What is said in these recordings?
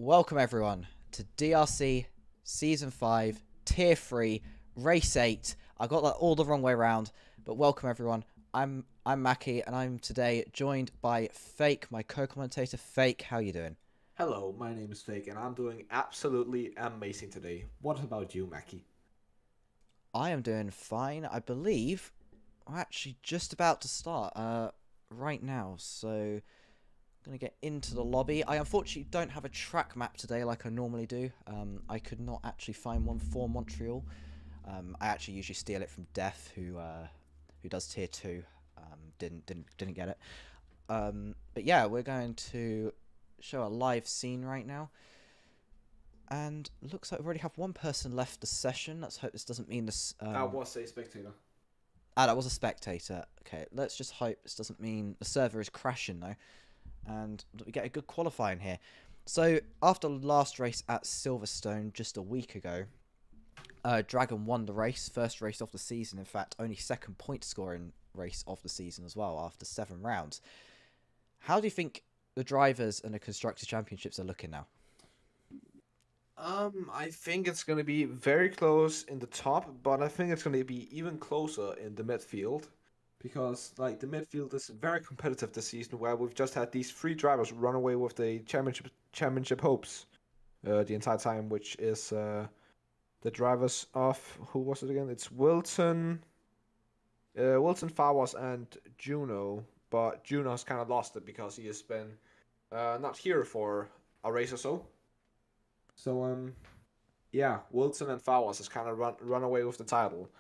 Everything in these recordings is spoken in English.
Welcome everyone to DRC Season 5, Tier 3, Race 8. I got that all the wrong way around, but welcome everyone. I'm Mackie and I'm today joined by Fake, my co-commentator. Fake, how you doing? Hello, my name is Fake, and I'm doing absolutely amazing today. What about you, Mackie? I am doing fine. I believe we're actually just about to start right now, so I'm gonna get into the lobby. I unfortunately don't have a track map today like I normally do. I could not actually find one for Montreal. I actually usually steal it from Def, who does tier 2. Didn't get it. But yeah, we're going to show a live scene right now. And looks like we already have one person left the session. Let's hope this doesn't mean this. I was a spectator. That was a spectator. Okay, let's just hope this doesn't mean the server is crashing though, and that we get a good qualifying here. So after last race at Silverstone just a week ago, Dragon won the race, first race of the season. In fact, only second point scoring race of the season as well after 7 rounds. How do you think the drivers and the constructors championships are looking now? I think it's gonna be very close in the top, but I think it's gonna be even closer in the midfield. Because like the midfield is very competitive this season, where we've just had these 3 drivers run away with the championship hopes, the entire time, which is the drivers of who was it again? It's Wilson, Fawas, and Juno. But Juno has kind of lost it because he has been not here for a race or so. So yeah, Wilson and Fawas has kind of run away with the title,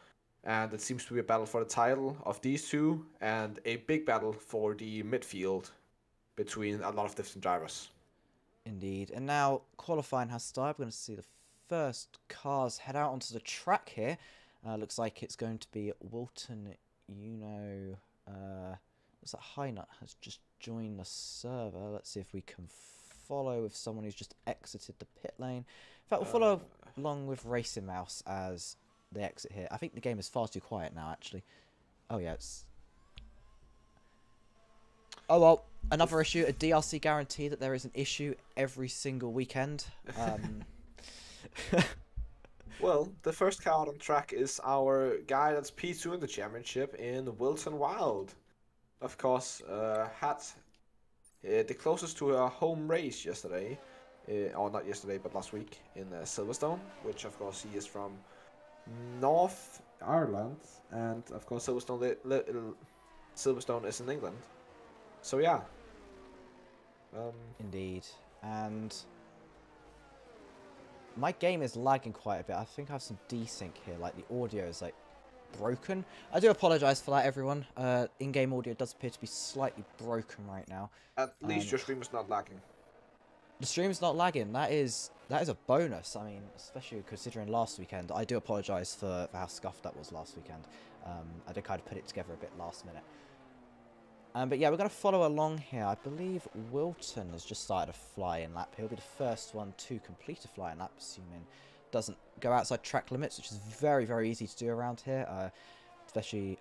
and it seems to be a battle for the title of these two, and a big battle for the midfield between a lot of different drivers. Indeed. And now qualifying has started. We're going to see the first cars head out onto the track here. Looks like it's going to be Wilton. Looks like Hynut has just joined the server. Let's see if we can follow with someone who's just exited the pit lane. In fact, we'll follow along with Racing Mouse as they exit here. I think the game is far too quiet now, actually. Oh, yeah, it's... Oh, well, another issue. A DRC guarantee that there is an issue every single weekend. Well, the first car out on track is our guy that's P2 in the championship in Wilton Wild. Of course, had the closest to a home race yesterday, or not yesterday, but last week in Silverstone, which of course he is from North Ireland, and of course Silverstone is in England. So yeah. Indeed. And my game is lagging quite a bit. I think I have some desync here. Like the audio is like broken. I do apologise for that, everyone. In-game audio does appear to be slightly broken right now. At least your stream is not lagging. The stream's not lagging. That is a bonus. I mean, especially considering last weekend. I do apologise for how scuffed that was last weekend. I did kind of put it together a bit last minute. But yeah, we're going to follow along here. I believe Wilton has just started a fly-in lap. He'll be the first one to complete a fly-in lap, assuming doesn't go outside track limits, which is very, very easy to do around here, especially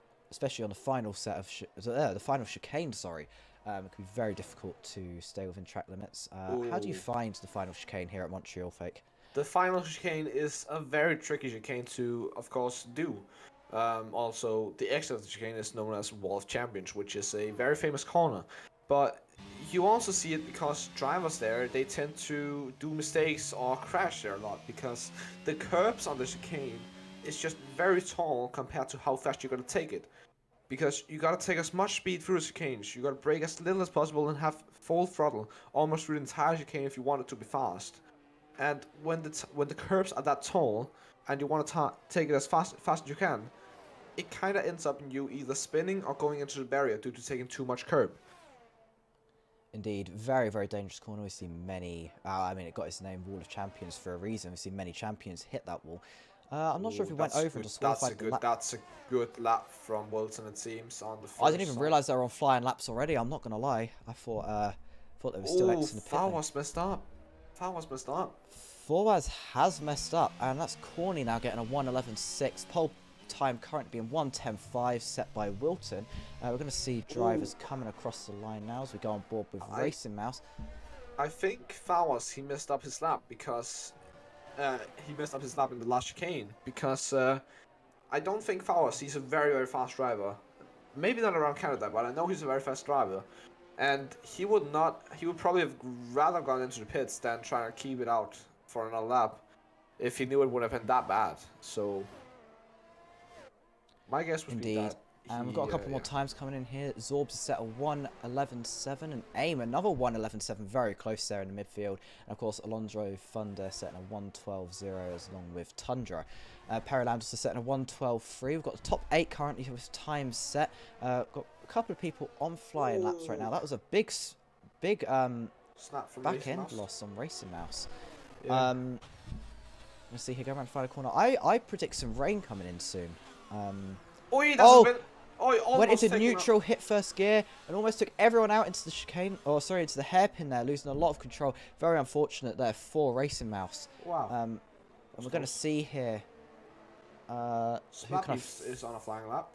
on the final set of the final chicane. Sorry, it can be very difficult to stay within track limits. How do you find the final chicane here at Montreal, Fake? The final chicane is a very tricky chicane to, of course, do. Also, the exit of the chicane is known as Wall of Champions, which is a very famous corner. But you also see it because drivers there, they tend to do mistakes or crash there a lot because the curbs on the chicane is just very tall compared to how fast you're going to take it. Because you got to take as much speed through the chicanes, you got to brake as little as possible and have full throttle almost through the entire chicane if you want it to be fast. And when the curbs are that tall and you want to take it as fast as you can, it kind of ends up in you either spinning or going into the barrier due to taking too much curb. Indeed, very, very dangerous corner. We've seen many, I mean, it got its name Wall of Champions for a reason. We've seen many champions hit that wall. I'm not sure if he went over and disqualified the lap. That's a good lap from Wilson, it seems, on the first I didn't even realise they were on flying laps already. I'm not going to lie. I thought they were still exiting the pit lane. Fawaz messed up. Fawaz messed up. Fawaz has messed up, and that's Corny now getting a 1:11.6. Pole time currently being 1:10.5 set by Wilton. We're going to see drivers coming across the line now as we go on board with Racing Mouse. I think Fowers, he messed up his lap because he messed up his lap in the last chicane because I don't think Fowers, he's a very, very fast driver. Maybe not around Canada, but I know he's a very fast driver. And he would probably have rather gone into the pits than trying to keep it out for another lap if he knew it would have been that bad. So my guess would be Indeed. that And we've got a couple more times coming in here. Zorbs is set a 1:11.7 and AIM another 1:11.7, very close there in the midfield. And of course, Alonso Thunder setting a 1:12.0 as along with Tundra. Paralandos is setting a 1:12.3. We've got the top 8 currently with times set. Got a couple of people on flying laps right now. That was a big snap from back end loss on Racing Mouse. Yeah. Let's see here, go around the final corner. I predict some rain coming in soon. Went into neutral, hit first gear, and almost took everyone out into the chicane. Oh, sorry, into the hairpin there, losing a lot of control. Very unfortunate there for Racing Mouse. Wow. And we're going to see here. Splat is on a flying lap.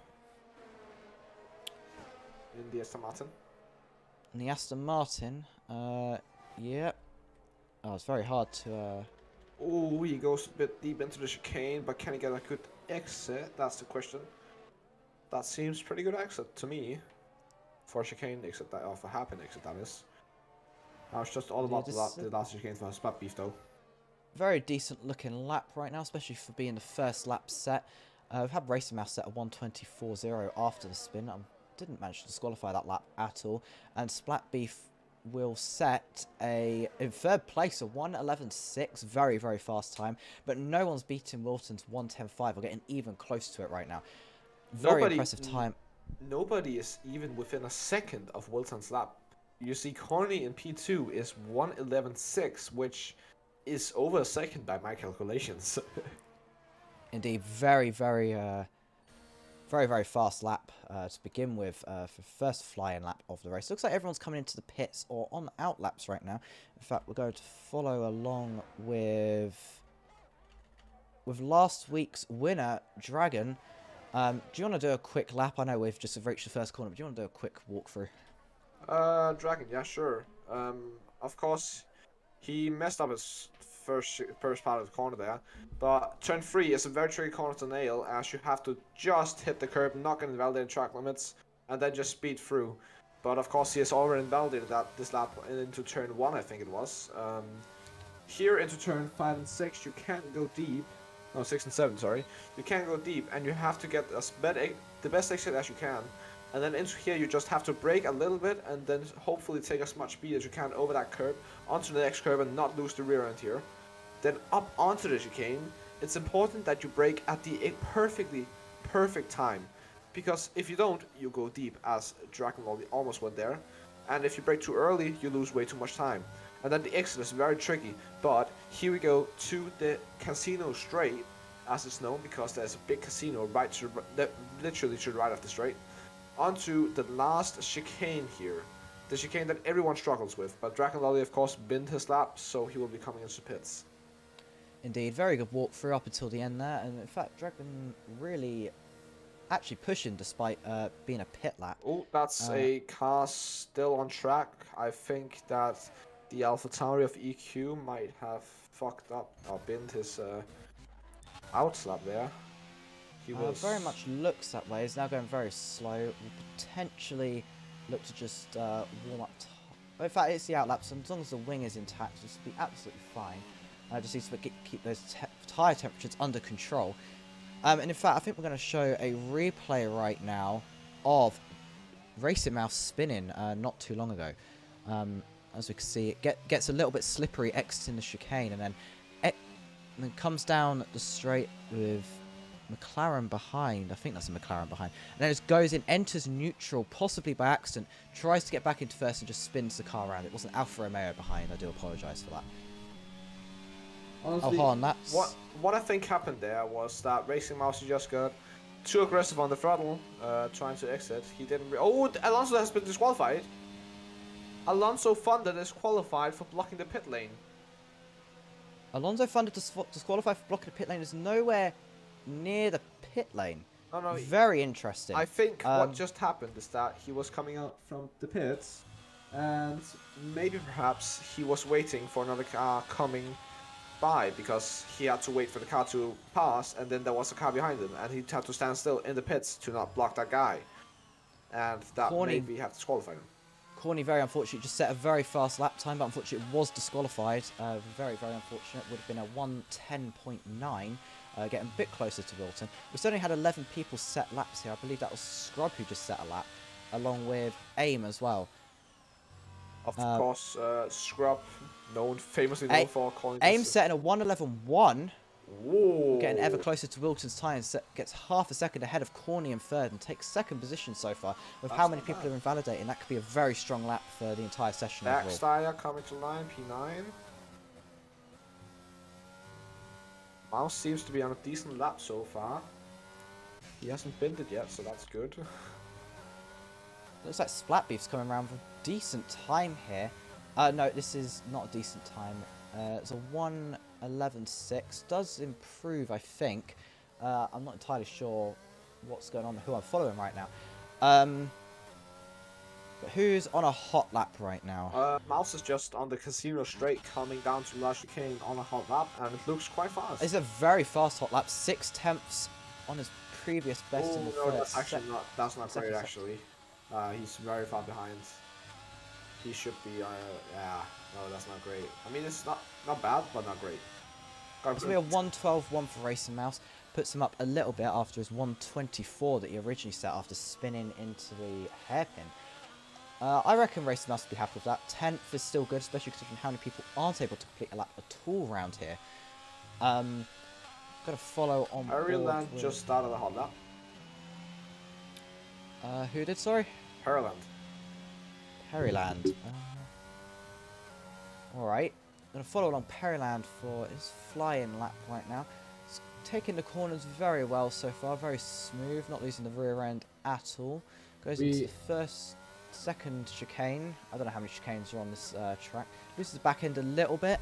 In the Aston Martin. In the Aston Martin. Yeah. Oh, it's very hard to. Oh, he goes a bit deep into the chicane, but can he get a good exit? That's the question. That seems pretty good exit to me. For a chicane exit, or for hairpin exit, that is. I was just all about the last chicane for Splat Beef, though. Very decent looking lap right now, especially for being the first lap set. We've had Racing Mouse set a 1:24.0 after the spin. Didn't manage to disqualify that lap at all. And Splat Beef will set in third place a 1:11.6, very, very fast time. But no one's beaten Wilton's 1:10.5 or getting even close to it right now. Very impressive time. Nobody is even within a second of Wilton's lap. You see, Corny in P2 is 1:11.6, which is over a second by my calculations. Indeed, very, very, very, very fast lap to begin with for first flying lap of the race. Looks like everyone's coming into the pits or on out laps right now. In fact, we're going to follow along with last week's winner, Dragon. Do you want to do a quick lap? I know we've just reached the first corner, but do you want to do a quick walkthrough? Dragon, yeah, sure. Of course, he messed up his first part of the corner there, but turn 3 is a very tricky corner to nail, as you have to just hit the curb, not get invalidated track limits, and then just speed through. But of course, he has already invalidated this lap into turn 1, I think it was. Here into turn 5 and 6, you can't go deep. No, 6 and 7, sorry. You can't go deep, and you have to get the best exit as you can. And then into here, you just have to brake a little bit, and then hopefully take as much speed as you can over that curb, onto the next curb, and not lose the rear end here. Then up onto the chicane. It's important that you brake at the perfect time, because if you don't, you go deep, as Dragon almost went there. And if you brake too early, you lose way too much time. And then the exit is very tricky, but here we go to the casino straight, as it's known, because there's a big casino literally to the right of the straight. Onto the last chicane here, the chicane that everyone struggles with, but Dragon Lolly of course binned his lap, so he will be coming into pits. Indeed, very good walkthrough up until the end there, and in fact Dragon really actually pushing despite being a pit lap. Oh, that's a car still on track. I think that the AlphaTauri of EQ might have fucked up or binned his outslap there. He was very much looks that way. He's now going very slow. Will potentially look to just warm up. In fact, it's the outlap, so as long as the wing is intact, this will be absolutely fine. Just needs to keep those tyre temperatures under control. And in fact, I think we're going to show a replay right now of Racing Mouse spinning not too long ago. As we can see, it gets a little bit slippery exiting the chicane, and then comes down the straight with McLaren behind. I think that's a McLaren behind. And then just goes in, enters neutral, possibly by accident, tries to get back into first and just spins the car around. It wasn't Alfa Romeo behind. I do apologise for that. Honestly, what I think happened there was that Racing Mouse just got too aggressive on the throttle, trying to exit. He didn't. Alonso has been disqualified. Alonso Thunder disqualified for blocking the pit lane. Alonso Thunder disqualified for blocking the pit lane is nowhere near the pit lane. Oh, no, very interesting. I think what just happened is that he was coming out from the pits, and maybe perhaps he was waiting for another car coming by because he had to wait for the car to pass, and then there was a car behind him, and he had to stand still in the pits to not block that guy, and that Corny, maybe have disqualified him. Corny, very unfortunate, just set a very fast lap time, but unfortunately it was disqualified. Very, very unfortunate. Would have been a 1:10.9, getting a bit closer to Wilton. We certainly had 11 people set laps here. I believe that was Scrub who just set a lap, along with AIM as well. Of course, Scrub, famously known for calling AIM this... setting a 1:11.1. Whoa. Getting ever closer to Wilton's time, gets half a second ahead of Corny in third and takes second position so far. With how many people are invalidating, that could be a very strong lap for the entire session overall. Backstyre coming to line, P9. Mouse seems to be on a decent lap so far. He hasn't binned it yet, so that's good. Looks like Splatbeef's coming around with a decent time here. No, this is not a decent time. It's a 1:11.6. Does improve, I think. I'm not entirely sure what's going on, who I'm following right now. But who's on a hot lap right now? Mouse is just on the casino straight, coming down to La Chicane on a hot lap, and it looks quite fast. It's a very fast hot lap. 6/10 on his previous best in the no, first. that's actually not. That's not great, actually. He's very far behind. He should be. Yeah. No, that's not great. I mean, it's not bad, but not great. It's going to be a 1:12.1 for Racing Mouse. Puts him up a little bit after his 1:24 that he originally set after spinning into the hairpin. I reckon Racing Mouse will be happy with that. 10th is still good, especially considering how many people aren't able to complete a lap at all around here. Got to follow on board. Maryland just started a hot lap. Who did, sorry? Maryland. Perryland. Alright. Going to follow along Perryland for his flying lap right now. He's taking the corners very well so far. Very smooth. Not losing the rear end at all. Goes into the second chicane. I don't know how many chicanes are on this track. Loses the back end a little bit.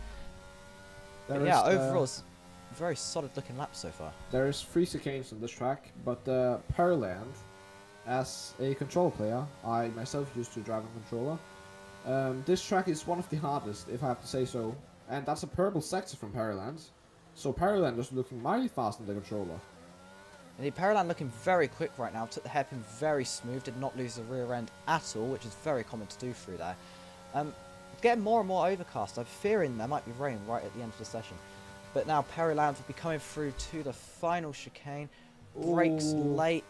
But yeah, overall it's a very solid looking lap so far. There's 3 chicanes on this track, but Pearland, as a control player, I myself used to drive a controller. This track is one of the hardest, if I have to say so, and that's a purple sector from Pearland. So Pearland is looking mighty fast on the controller. And the Pearland looking very quick right now. Took the hairpin very smooth, did not lose the rear end at all, which is very common to do through there. Getting more and more overcast. I'm fearing there might be rain right at the end of the session. But now Pearland will be coming through to the final chicane. Brakes late.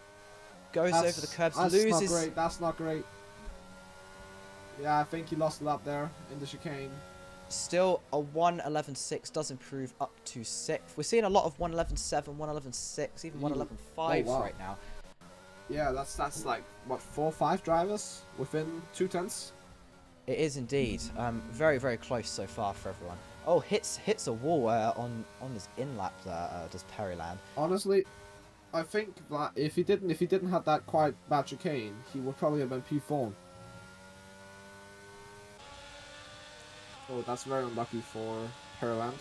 Goes over the curbs. Loses. That's not great. That's not great. Yeah, I think he lost a lap there in the chicane. Still a 1:11.6 does improve up to 6th. We're seeing a lot of 1:11.7, 1:11.6, even 1:11.5 right now. Yeah, that's like what, 4 or 5 drivers within 2 tenths. It is indeed. Very, very close so far for everyone. Oh, hits a wall on his in lap there. Does Perryland. Honestly, I think that if he didn't have that quite bad chicane, he would probably have been P4. Oh, that's very unlucky for Pearland.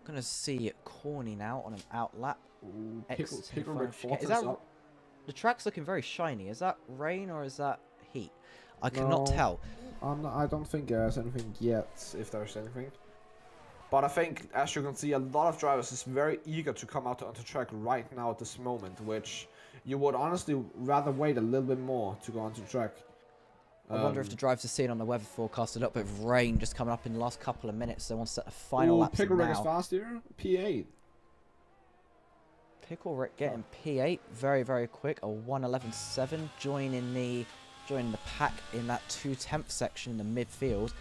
Gonna see Corny now on an out lap. Pickle Is that the track's looking very shiny? Is that rain or is that heat? I cannot tell. I don't think there's anything yet, if there's anything. But I think, as you can see, a lot of drivers is very eager to come out onto track right now at this moment, which you would honestly rather wait a little bit more to go onto track. I wonder if the drivers are seeing on the weather forecast a little bit of rain just coming up in the last couple of minutes. They want to set a final lap now. Pickle Rick is fast here. P8. Pickle Rick getting P8 very, very quick. A 1:11.7 joining the pack in that 2/10 section in the midfield.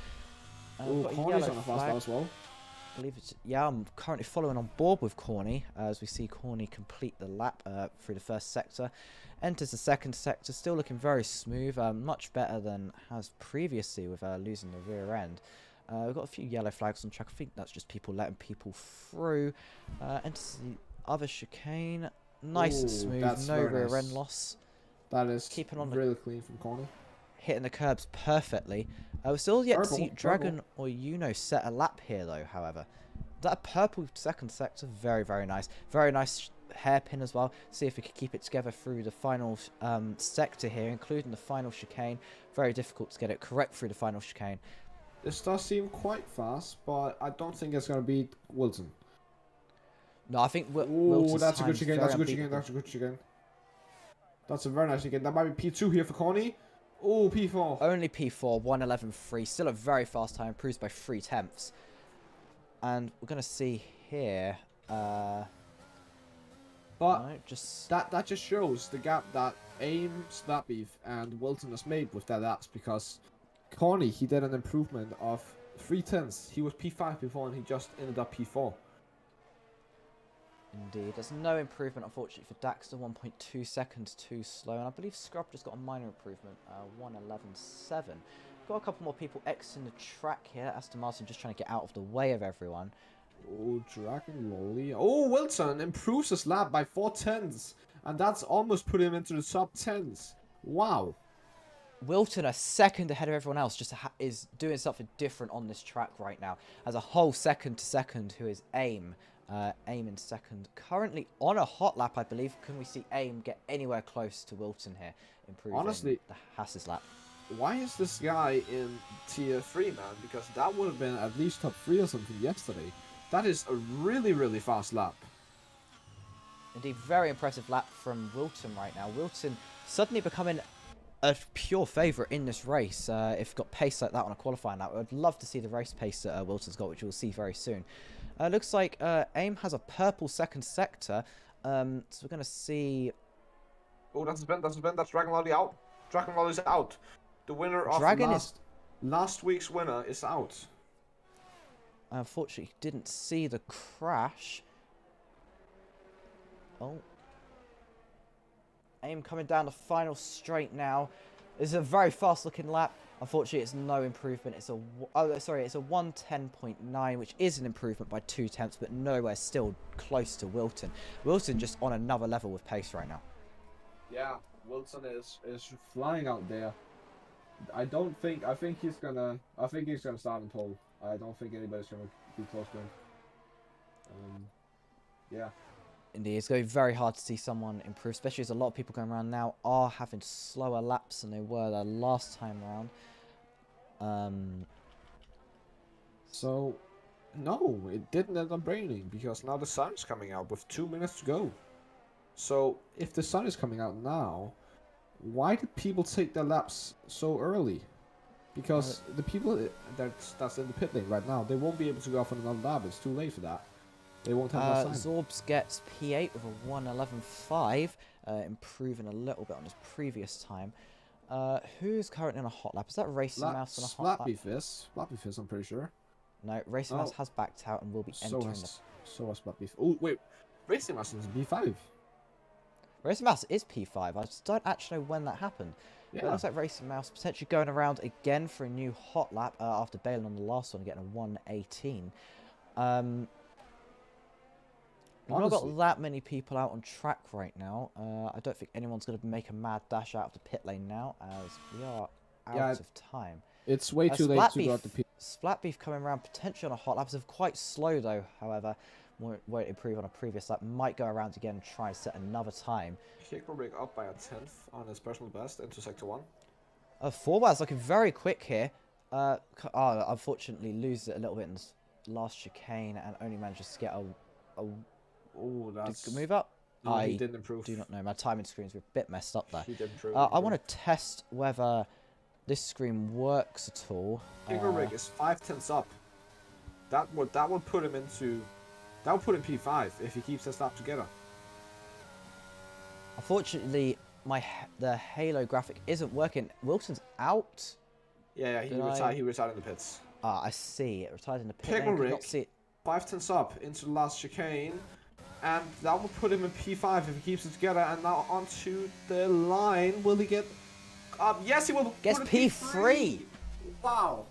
Corny's on a fast lap as well. I believe it's, yeah, I'm currently following on board with Corny as we see Corny complete the lap through the first sector. Enters the second sector, still looking very smooth, much better than has previously with losing the rear end. We've got a few yellow flags on track. I think that's just people letting people through. Enters the other chicane. Nice and smooth, no rear end loss. That is keeping on really clean from Corny. Hitting the curbs perfectly. We're still yet to see Dragon or Uno set a lap here though, however. That purple second sector, very, very nice. Very nice hairpin as well. See if we could keep it together through the final sector here, including the final chicane. Very difficult to get it correct through the final chicane. This does seem quite fast, but I don't think it's going to beat Wilton. No, I think Ooh, that's a good chicane. That's a good chicane. That's a good chicane. That's a very nice chicane. That might be P2 here for Connie. Oh, P4. Only P4, 1:11.3. Still a very fast time, improves by 3/10. And we're going to see here. But no, just that just shows the gap that AIM, Slapbeef, and Wilton has made with their laps, because Connie, he did an improvement of 3/10. He was P5 before and he just ended up P4. Indeed. There's no improvement, unfortunately, for Daxter. 1.2 seconds too slow. And I believe Scrub just got a minor improvement. 1:11.7. Got a couple more people exiting the track here. Aston Martin just trying to get out of the way of everyone. Oh, Dragon Lolly. Oh, Wilton improves his lap by 4/10. And that's almost put him into the sub 10s. Wow. Wilton, a second ahead of everyone else, just is doing something different on this track right now. As a whole second to second, who is AIM. AIM in second. Currently on a hot lap, I believe. Can we see AIM get anywhere close to Wilton here? Improving honestly, the Haas's lap. Why is this guy in tier 3, man? Because that would have been at least top 3 or something yesterday. That is a really, really fast lap. Indeed, very impressive lap from Wilton right now. Wilton suddenly becoming a pure favourite in this race. If got pace like that on a qualifying lap, I'd love to see the race pace that Wilton's got, which we'll see very soon. Looks like AIM has a purple second sector, so we're going to see... Oh, that's a spin, that's Dragon Lolly out. Dragon Lolly's out. The winner of last week's winner is out. I unfortunately didn't see the crash. Oh. AIM coming down the final straight now. This is a very fast looking lap. Unfortunately, it's no improvement. It's a it's a 1:10.9, which is an improvement by 2/10, but nowhere still close to Wilton. Wilton just on another level with pace right now. Yeah, Wilton is flying out there. I think he's gonna start in pole. I don't think anybody's gonna be close to him. Yeah. Indeed, it's going to be very hard to see someone improve, especially as a lot of people going around now are having slower laps than they were the last time around. So, no, it didn't end up raining, because now the sun is coming out with 2 minutes to go. So, if the sun is coming out now, why did people take their laps so early? Because the people that's in the pit lane right now, they won't be able to go off on another lap. It's too late for that. They won't have enough time. Zorbs gets P8 with a 1:11.5, improving a little bit on his previous time. Who's currently on a hot lap? Is that Racing Mouse on a hot lap? Slapbeef, I'm pretty sure. No, Racing Mouse has backed out and will be entering So has Slapbeef. Oh, wait. Racing Mouse is B5. Racing Mouse is P5. I just don't actually know when that happened. Yeah. But it looks like Racing Mouse potentially going around again for a new hot lap after bailing on the last one and getting a 1:18. We've not got that many people out on track right now. I don't think anyone's going to make a mad dash out of the pit lane now, as we are out of time. It's way too late to go out the pit. Splatbeef coming around potentially on a hot lap. It's quite slow though, however. Won't improve on a previous lap. Might go around again and try and set another time. Kickbreak up by a 10th on his personal best into sector 1. Forward's looking very quick here. Unfortunately loses it a little bit in this last chicane and only manages to get a oh, that's... Did move up? No, he didn't improve. Do not know. My timing screens were a bit messed up there. He didn't improve. I want to test whether this screen works at all. Kickbreak is 5/10 up. That would put him into... That would put him P5 if he keeps his lap together. Unfortunately, the Halo graphic isn't working. Wilson's out. Yeah, he retired in the pits. I see. It retired in the pit. Pickle 5/10 up into the last chicane, and that will put him in P5 if he keeps it together. And now onto the line. Will he get up? Yes, he will. Gets P3. Wow.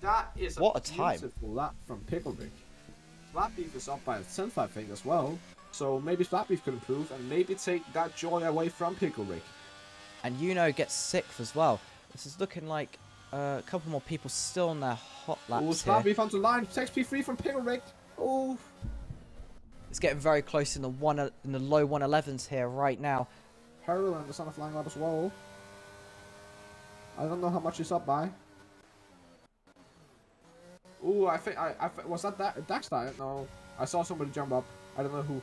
That is what a time. Beautiful lap from Picklebrick. Slapbeef is up by a 10th, I think, as well. So maybe Slapbeef could improve and maybe take that joy away from Picklebrick. And gets 6th as well. This is looking like a couple more people still on their hot laps. Slapbeef onto the line. Takes P3 from Picklebrick. Oh. It's getting very close in the low 111s here right now. Peryland is on a flying lap as well. I don't know how much he's up by. Ooh, I think was that Daxter? No, I saw somebody jump up. I don't know who.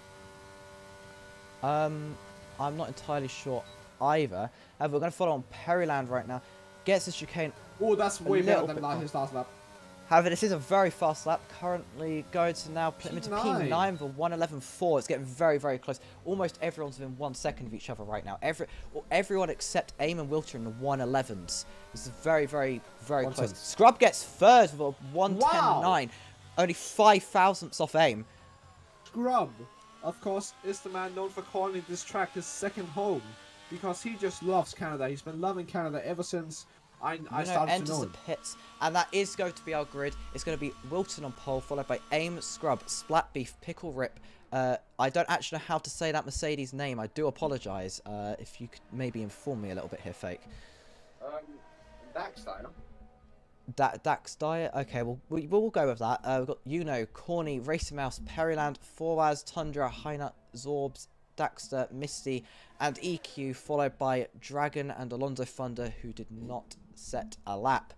I'm not entirely sure either. However, we're going to follow on Peryland right now. Gets the chicane. Oh, that's way better than his last lap. However, this is a very fast lap. Currently going to now put him into P9 for 1:11.4. It's getting very, very close. Almost everyone's within 1 second of each other right now. Everyone except Aim and Wilter in the 1:11s. This is very, very, very close. Scrub gets third with a 1:10.9. Only 5 thousandths off Aim. Scrub, of course, is the man known for calling this track his second home. Because he just loves Canada. He's been loving Canada ever since I started to know the pits, and that is going to be our grid. It's going to be Wilton on pole, followed by Aim, Scrub, Splat Beef, Pickle Rip. I don't actually know how to say that Mercedes name. I do apologise. If you could maybe inform me a little bit here, Fake. Daxter. Daxter. Okay, well we'll go with that. We've got Corny, Racing Mouse, Peryland, Forwaz, Tundra, Hynut, Zorbs, Daxter, Misty, and EQ, followed by Dragon and Alonso Thunder, who did not set a lap.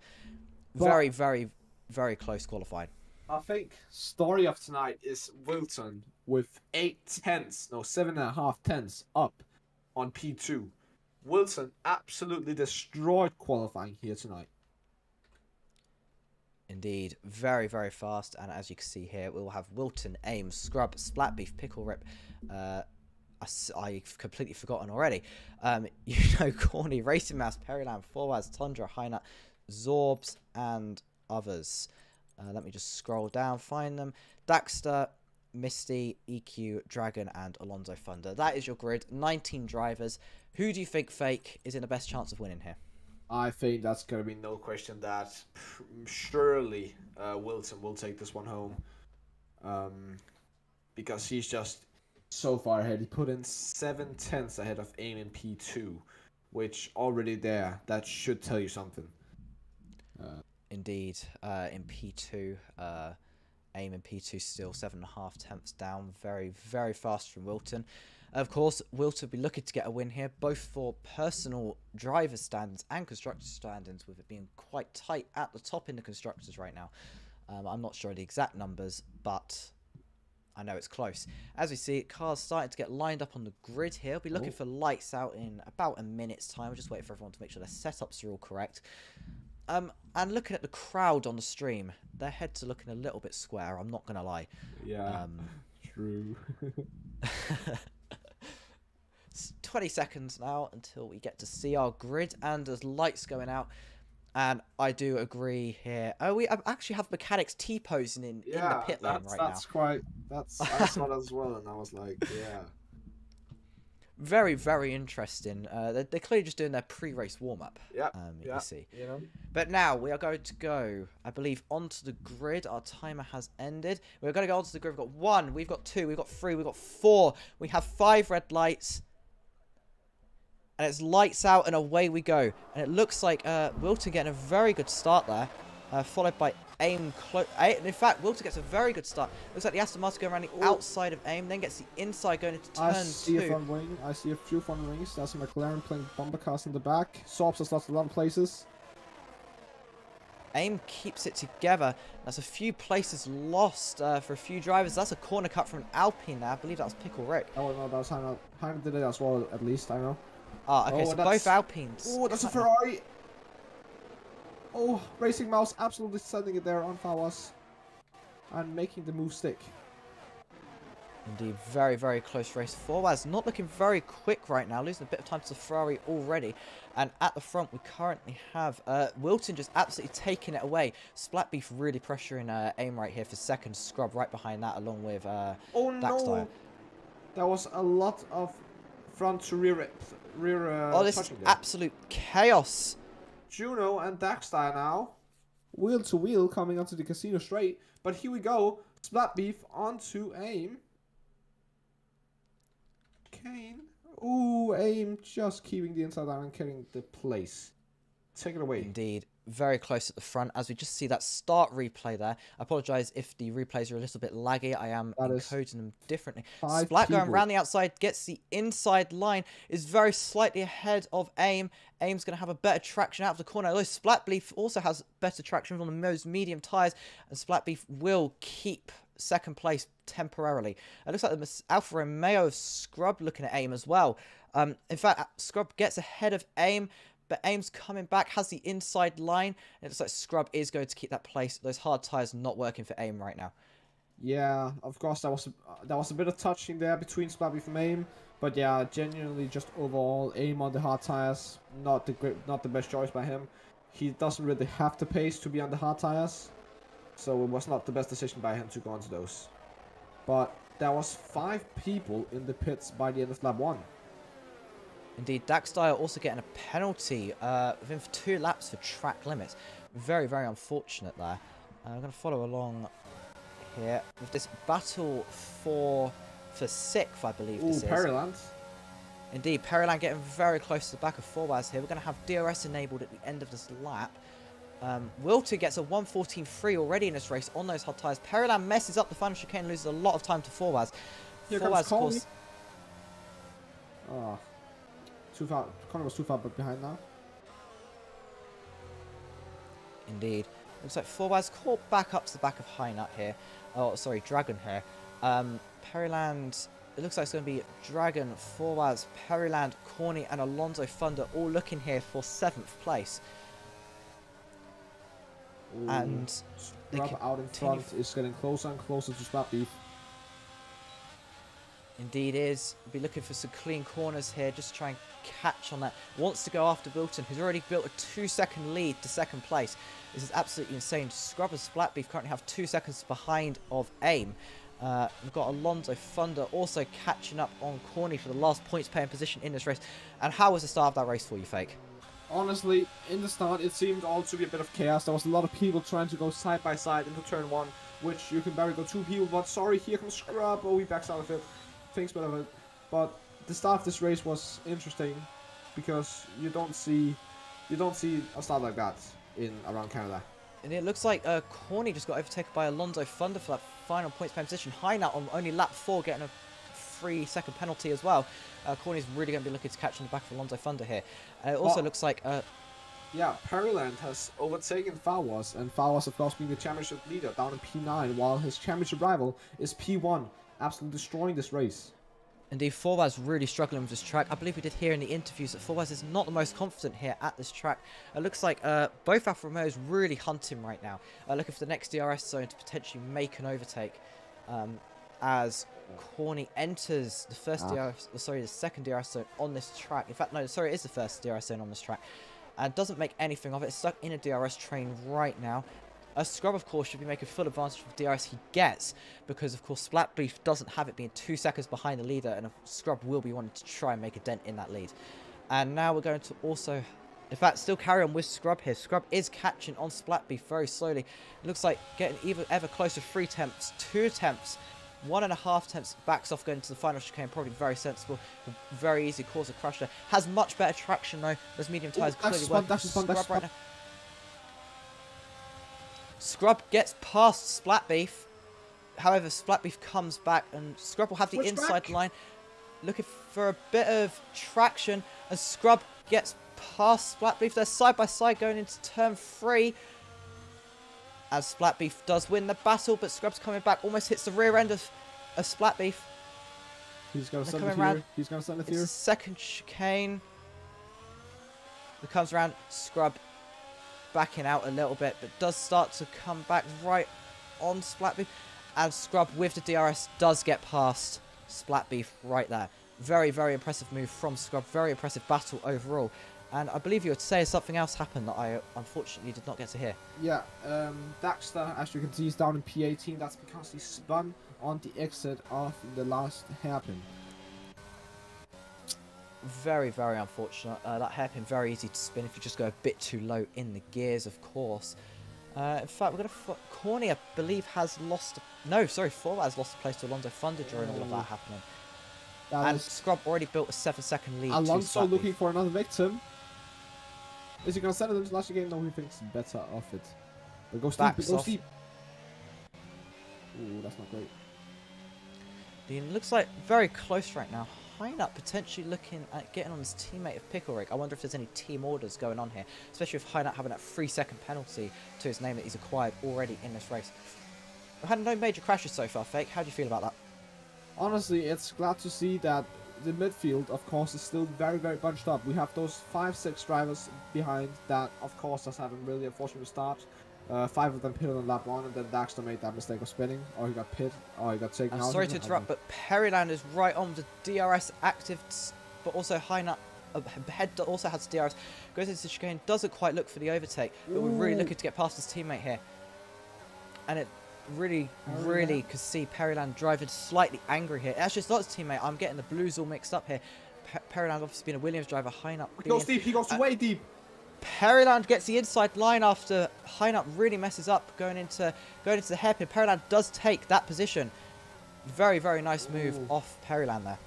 Very, very, very close qualifying. I think story of tonight is Wilton with 7.5 tenths up on P2. Wilton absolutely destroyed qualifying here tonight. Indeed, very, very fast. And as you can see here, we will have Wilton, Aim, Scrub, Splat Beef, Pickle Rip. I've completely forgotten already. Corny, Racing Mouse, Peryland, Forwaz, Tundra, Hynut, Zorbs, and others. Let me just scroll down, find them. Daxter, Misty, EQ, Dragon, and Alonso Thunder. That is your grid. 19 drivers. Who do you think, Fake, is in the best chance of winning here? I think that's going to be no question that surely Wilton will take this one home. Because he's just so far ahead. He put in 7 tenths ahead of Aim in P2, which already there, that should tell you something. Indeed, in P2, Aim in P2 still 7.5 tenths down. Very, very fast from Wilton. Of course, Wilton will be looking to get a win here, both for personal driver standings and constructor standings, with it being quite tight at the top in the constructors right now. I'm not sure of the exact numbers, but I know it's close. As we see, cars starting to get lined up on the grid here. We'll be looking for lights out in about a minute's time. We'll just wait for everyone to make sure their setups are all correct. And looking at the crowd on the stream, their heads are looking a little bit square, I'm not going to lie. Yeah, true. 20 seconds now until we get to see our grid, and there's lights going out. And I do agree here. Oh, we actually have mechanics T-posing in the pit lane right now. I saw that as well, and I was like, yeah. Very, very interesting. They're clearly just doing their pre-race warm-up. Yeah. You see. You know? But now we are going to go, I believe, onto the grid. Our timer has ended. We're going to go onto the grid. We've got 1, we've got 2, we've got 3, we've got 4. We have 5 red lights. And it's lights out and away we go. And it looks like Wilton getting a very good start there. Followed by Aim. In fact, Wilton gets a very good start. Looks like the Aston Martin going around the outside of Aim. Then gets the inside going into turn 2. I see a few front wings. That's a McLaren playing bumper cars in the back. Sorbs has lost a lot of places. Aim keeps it together. That's a few places lost for a few drivers. That's a corner cut from an Alpine there. I believe that was Pickle Rick. Oh, no, that was Hynut. Hynut did it as well, at least, I know. Ah, okay, so both Alpines. Oh, that's a Ferrari. Oh, Racing Mouse absolutely sending it there on Fawas. And making the move stick. Indeed, very, very close race. Forwaz not looking very quick right now, losing a bit of time to the Ferrari already. And at the front, we currently have Wilton just absolutely taking it away. Splat Beef really pressuring Aim right here for second. Scrub right behind that, along with oh Daxter. No! There was a lot of front to rear oh, this is absolute chaos. Juno and Daxter now. Wheel to wheel coming onto the casino straight. But here we go. Splat Beef onto Aim. Kane. Ooh, Aim just keeping the inside down and getting the place. Take it away. Indeed. very close at the front, as we just see that start replay there. I apologise if the replays are a little bit laggy. I am encoding them differently. Splat going around the outside, gets the inside line, is very slightly ahead of Aim. Aim's going to have a better traction out of the corner, although Splatbeef also has better traction on the most medium tyres, and Splatbeef will keep second place temporarily. It looks like the Alfa Romeo of Scrub looking at Aim as well. In fact, Scrub gets ahead of Aim, but Aim's coming back, has the inside line. And it looks like Scrub is going to keep that place. Those hard tyres not working for Aim right now. Yeah, of course, that was a bit of touching there between Splatbeef and Aim. But yeah, genuinely, just overall, Aim on the hard tyres, not the best choice by him. He doesn't really have the pace to be on the hard tyres, so it was not the best decision by him to go onto those. But there was 5 people in the pits by the end of lap 1. Indeed, Daxdire also getting a penalty within 2 laps for track limits. Very, very unfortunate there. I'm going to follow along here with this battle for 6th, I believe this is. Periland. Indeed, Periland getting very close to the back of Forwaz here. We're going to have DRS enabled at the end of this lap. Wilton gets a 1:14.3 already in this race on those hard tyres. Periland messes up the final chicane, loses a lot of time to Forwaz. Here comes Connie. Oh, too far. Connie was too far behind now. Indeed. Looks like Forwaz caught back up to the back of High Nut here. Oh, sorry, Dragon here. Periland, it looks like it's going to be Dragon, Forwaz, Periland, Corny, and Alonso Thunder all looking here for 7th place. Ooh. And Scrub out in front is getting closer and closer to Splatbeef. Indeed is. Be looking for some clean corners here, just try and catch on that. Wants to go after Wilton, who's already built a 2-second lead to 2nd place. This is absolutely insane. Scrub and Splatbeef currently have 2 seconds behind of Aim. We've got Alonso Thunder also catching up on Corny for the last points paying position in this race. And how was the start of that race for you, Fake? Honestly, in the start, it seemed all to be a bit of chaos. There was a lot of people trying to go side by side into turn 1, which you can barely go 2 people. But sorry, here comes Scrub. Oh, he backs out of it. Thinks better of it. But the start of this race was interesting because you don't see a start like that around Canada. And it looks like Corny just got overtaken by Alonso Thunder for that final points paying position. High Nut on only lap 4 getting a 3-second penalty as well. Corny's really going to be looking to catch on the back of Alonso Thunder here. It also looks like... yeah, Periland has overtaken Fawaz, and Fawaz, of course, being the championship leader down in P9, while his championship rival is P1, absolutely destroying this race. Indeed, Forwaz really struggling with this track. I believe we did hear in the interviews that Forwaz is not the most confident here at this track. It looks like both Alfa Romeos really hunting right now, looking for the next DRS zone to potentially make an overtake. As Corny enters the the second DRS zone on this track. In fact, no, sorry, it is the first DRS zone on this track, and doesn't make anything of it. It's stuck in a DRS train right now. Scrub, of course, should be making full advantage of the DRS he gets, because, of course, Splatbeef doesn't have it being 2 seconds behind the leader, and Scrub will be wanting to try and make a dent in that lead. And now we're going to also, in fact, still carry on with Scrub here. Scrub is catching on Splatbeef very slowly. It looks like getting ever closer. 3 attempts, 2 attempts, 1.5 attempts, backs off going to the final chicane. Probably very sensible, very easy, cause a crush there. Has much better traction though. Those medium tyres clearly working. Scrub right now. Scrub gets past Splatbeef. However, Splatbeef comes back and Scrub will have the inside line. Looking for a bit of traction, and Scrub gets past Splatbeef. They're side by side going into turn 3. As Splatbeef does win the battle, but Scrub's coming back, almost hits the rear end of Splatbeef. He's going to send it here. He's going to send it here. Second chicane. It comes around. Scrub backing out a little bit, but does start to come back right on Splatbeef. And Scrub with the DRS does get past Splatbeef right there. Very, very impressive move from Scrub. Very impressive battle overall. And I believe you would say something else happened that I unfortunately did not get to hear. Yeah, Daxter, as you can see, is down in P18. That's because he spun on the exit of the last hairpin. Very, very unfortunate. That hairpin very easy to spin if you just go a bit too low in the gears, of course. In fact, we're going to... Corny, I believe, has lost... No, sorry, Forwaz lost the place to Alonso Thunder during all of that happening. And Scrub already built a 7-second lead. Alonso looking for another victim. Is he gonna send it into last game? No, he thinks better of it. But go steep, Backs go off. steep. Ooh, that's not great. It looks like very close right now. Heinut potentially looking at getting on his teammate of Picklerig. I wonder if there's any team orders going on here, especially with Heinut having that 3-second penalty to his name that he's acquired already in this race. We've had no major crashes so far, Fake. How do you feel about that? Honestly, it's glad to see that the midfield, of course, is still very, very bunched up. We have those 5-6 drivers behind that, of course, has had a really unfortunate start. 5 of them pitted on lap 1, and then Daxter made that mistake of spinning, or he got pit, or he got taken I'm out. sorry to interrupt, but Perryland is right on the DRS active, but also Heinut head also has DRS. Goes into the chicane, doesn't quite look for the overtake, but we're really looking to get past his teammate here. And it really could see Perryland driving slightly angry here. Actually, it's not his teammate. I'm getting the blues all mixed up here. Perryland obviously being a Williams driver. Heinut He goes deep. He goes way deep. Perryland gets the inside line after Heinut really messes up going into the hairpin. Perryland does take that position. Very, very nice move off Perryland there.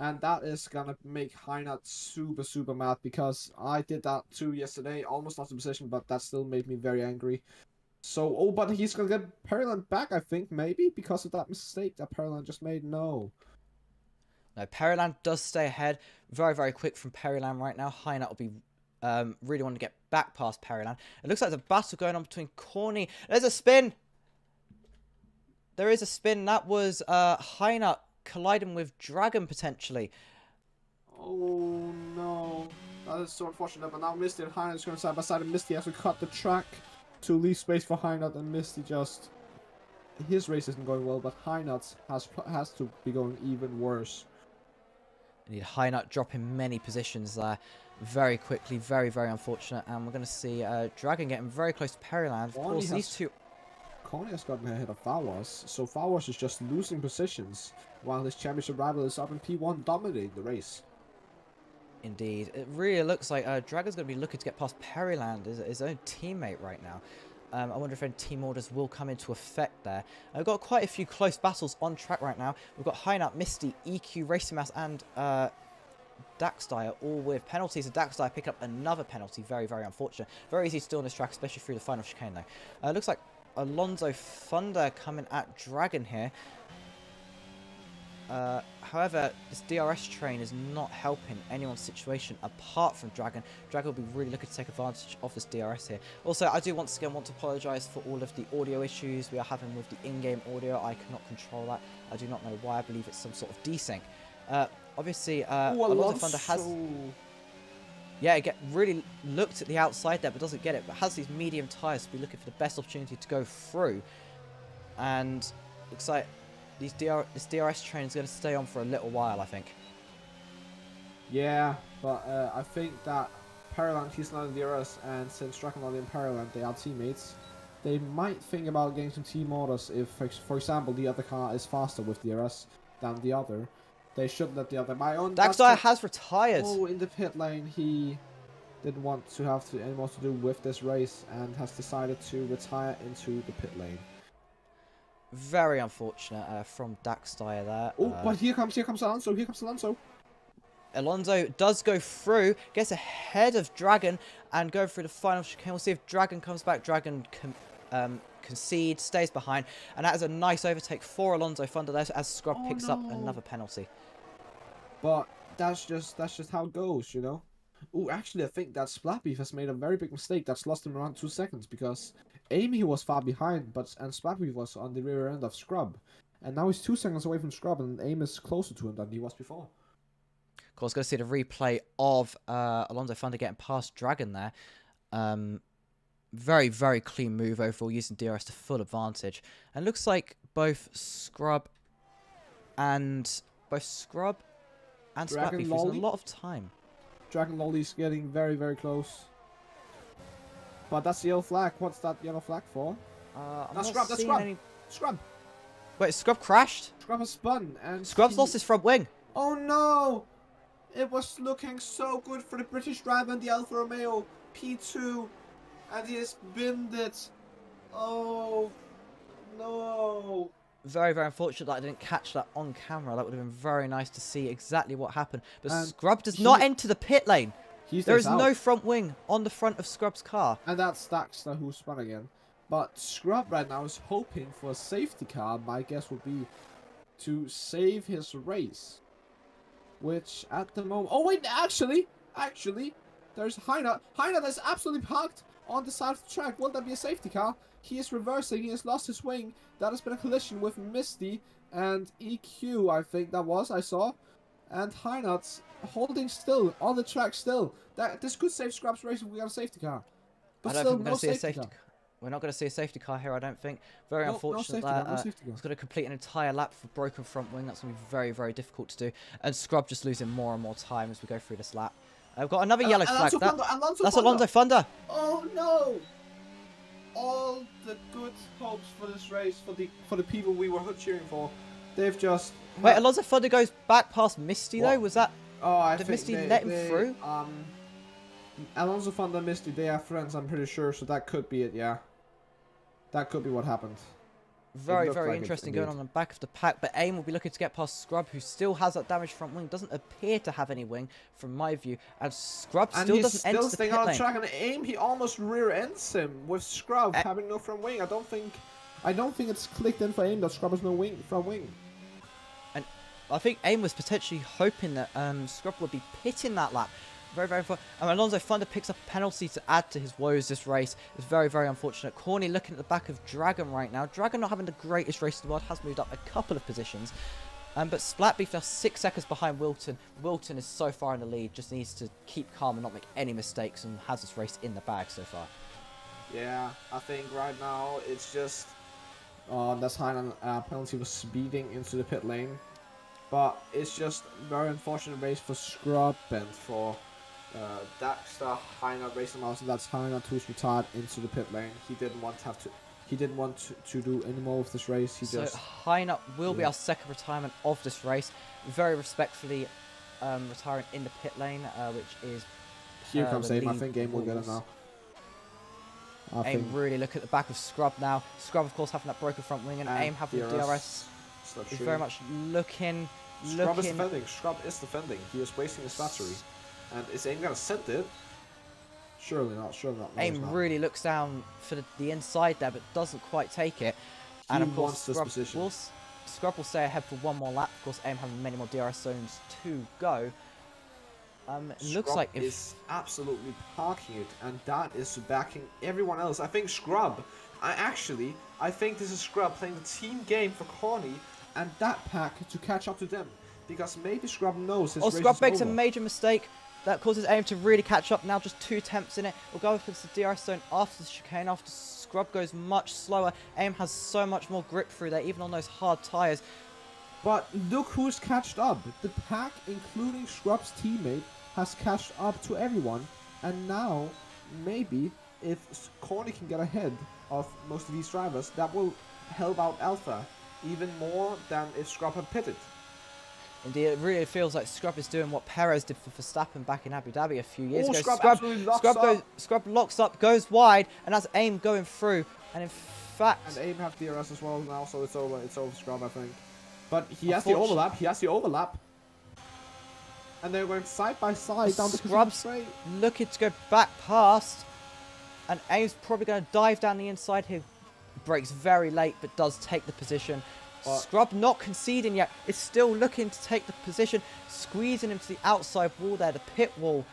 And that is gonna make Heinut super, super mad, because I did that too yesterday. Almost lost the position, but that still made me very angry. So, but he's gonna get Perryland back, I think, maybe, because of that mistake that Perryland just made. No, Perryland does stay ahead. Very, very quick from Perryland right now. Heinut will be really wanting to get back past Perryland. It looks like there's a battle going on between Corny. There's a spin. There is a spin. That was Heinut colliding with Dragon potentially. oh no, that is so unfortunate. But now Misty and Heinut is going side by side, and Misty has to cut the track to leave space for Heinut, and Misty just, his race isn't going well, but Heinut has to be going even worse. Indeed, Heinut dropping many positions there very quickly. Very, very unfortunate. And we're going to see Dragon getting very close to Perryland. Of course, these two... Corny has gotten ahead of Fawaz, so Fawaz is just losing positions, while his championship rival is up in P1 dominating the race. Indeed. It really looks like Dragon's going to be looking to get past Perryland, his own teammate right now. I wonder if any team orders will come into effect there. I've got quite a few close battles on track right now. We've got Heinut, Misty, EQ, Racing Mass, and Daxdyer all with penalties. And Daxdyer picking up another penalty. Very, very unfortunate. Very easy still on this track, especially through the final chicane though. Looks like Alonso Thunder coming at Dragon here. However, this DRS train is not helping anyone's situation apart from Dragon. Dragon will be really looking to take advantage of this DRS here. Also, I do once again want to apologise for all of the audio issues we are having with the in-game audio. I cannot control that. I do not know why. I believe it's some sort of desync. Obviously, Alonso Thunder has... Yeah, it really looked at the outside there, but doesn't get it. But has these medium tyres, so be looking for the best opportunity to go through. And looks like this DRS train is going to stay on for a little while, I think. Yeah, but I think that Perryland, he's not in DRS, and since Dragon not in Perryland, they are teammates. They might think about getting some team orders if, for example, the other car is faster with DRS than the other. They should let the other. My own Daxdyer has retired. Oh, in the pit lane, he didn't want to have any more to do with this race and has decided to retire into the pit lane. Very unfortunate from Daxdyer there. Oh, but here comes Alonso. Here comes Alonso. Alonso does go through, gets ahead of Dragon, and go through the final chicane. We'll see if Dragon comes back. Dragon concedes, stays behind, and that is a nice overtake for Alonso Thunder there as Scrub picks up another penalty. But that's just how it goes, you know. Oh, actually, I think that Splatbeef has made a very big mistake. That's lost him around 2 seconds, because Amy was far behind, and Splatbeef was on the rear end of Scrub, and now he's 2 seconds away from Scrub, and Amy is closer to him than he was before. Of course, going to see the replay of Alonso Thunder getting past Dragon there. Very, very clean move overall, using DRS to full advantage. And looks like both Scrub and Splatbeef using a lot of time. Dragon Lolly's getting very, very close. But that's the yellow flag. What's that yellow flag for? That's Scrub, that's Scrub. any... Scrub. Wait, Scrub crashed? Scrub has spun, and Scrub's lost his front wing. Oh no! It was looking so good for the British driver in the Alfa Romeo P2, and he has binned it. Oh no! Very, very unfortunate that I didn't catch that on camera. That would have been very nice to see exactly what happened. But And Scrub does not enter the pit lane. There is no front wing on the front of Scrub's car. And that's Daxter who spun again. But Scrub right now is hoping for a safety car. My guess would be to save his race. Which at the moment... Oh wait, actually, there's Heiner. Heiner is absolutely parked on the side of the track. Will that be a safety car? He is reversing. He has lost his wing. That has been a collision with Misty and EQ, I think that was, I saw. And Heinert's holding still on the track still. This could save Scrub's race if we got a safety car. But still, no safety car. We're not going to see a safety car here, I don't think. Very unfortunate that he's got to complete an entire lap for broken front wing. That's going to be very, very difficult to do. And Scrub just losing more and more time as we go through this lap. We've got another yellow flag. That's Alonso Thunder. Oh no! All the good hopes for this race, for the people we were cheering for, they've just... Wait, Alonso Thunder goes back past Misty though? Was that... Did Misty let him through? Alonso Thunder and Misty, they are friends, I'm pretty sure, so that could be it, yeah. That could be what happened. Very, very interesting going on the back of the pack, but AIM will be looking to get past Scrub, who still has that damaged front wing, doesn't appear to have any wing from my view, and Scrub still doesn't enter the pit lane. On track, and AIM, he almost rear ends him with Scrub having no front wing. I don't think it's clicked in for AIM that Scrub has no front wing. And I think AIM was potentially hoping that Scrub would be pitting that lap. Very, very fun. And Alonso Thunder picks up a penalty to add to his woes this race. It's very, very unfortunate. Corny looking at the back of Dragon right now. Dragon not having the greatest race in the world, has moved up a couple of positions. But Splatbeef now 6 seconds behind Wilton. Wilton is so far in the lead, just needs to keep calm and not make any mistakes, and has this race in the bag so far. Yeah, I think right now it's just... that's high on penalty for speeding into the pit lane. But it's just very unfortunate race for Scrub and for... Daxter, Heiner racing mouse, and that's Heiner who's retired into the pit lane. He didn't want to do any more of this race. So Heiner will be our second retirement of this race. Very respectfully retiring in the pit lane, which is here comes AIM. I think AIM will get it now. AIM really look at the back of Scrub now. Scrub of course having that broken front wing, and AIM having the DRS. Is very much looking. Scrub is defending. Scrub is defending. He is wasting his battery. And is AIM going to send it? Surely not, surely not. No, AIM really looks down for the inside there, but doesn't quite take it. And of course, Scrub will stay ahead for one more lap. Of course, AIM having many more DRS zones to go. Looks like is absolutely parking it, and that is backing everyone else. I think Scrub, I think this is Scrub playing the team game for Corny and that pack to catch up to them. Because maybe Scrub knows his race is Scrub makes over. a major mistake. That causes AIM to really catch up. Now just 2 attempts in it. We'll go up into the DRS zone after the chicane. After Scrub goes much slower. AIM has so much more grip through there, even on those hard tyres. But look who's catched up. The pack, including Scrub's teammate, has catched up to everyone. And now, maybe, if Corny can get ahead of most of these drivers, that will help out Alpha even more than if Scrub had pitted. Indeed, it really feels like Scrub is doing what Perez did for Verstappen back in Abu Dhabi a few years ago. Scrub locks up, goes wide, and that's AIM going through. And in fact... And AIM have DRS as well now, so it's over Scrub, I think. But he has the overlap. And they're going side by side down the Scrub's looking to go back past. And AIM's probably going to dive down the inside here. Brakes very late, but does take the position. Scrub not conceding yet. Is still looking to take the position. Squeezing him to the outside wall there, the pit wall.